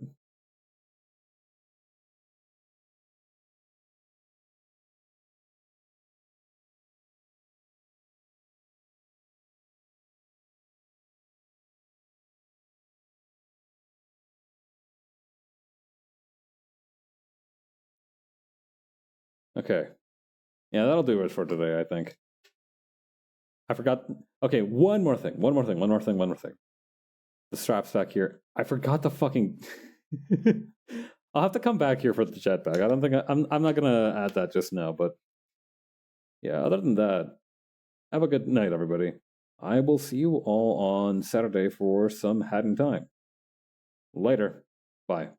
Okay. Yeah, that'll do it for today, I think. I forgot. Okay, one more thing. The strap's back here. I forgot the fucking. I'll have to come back here for the jetpack. I don't think I'm not gonna add that just now, but yeah. Other than that, have a good night, everybody. I will see you all on Saturday for some hatting time. Later. Bye.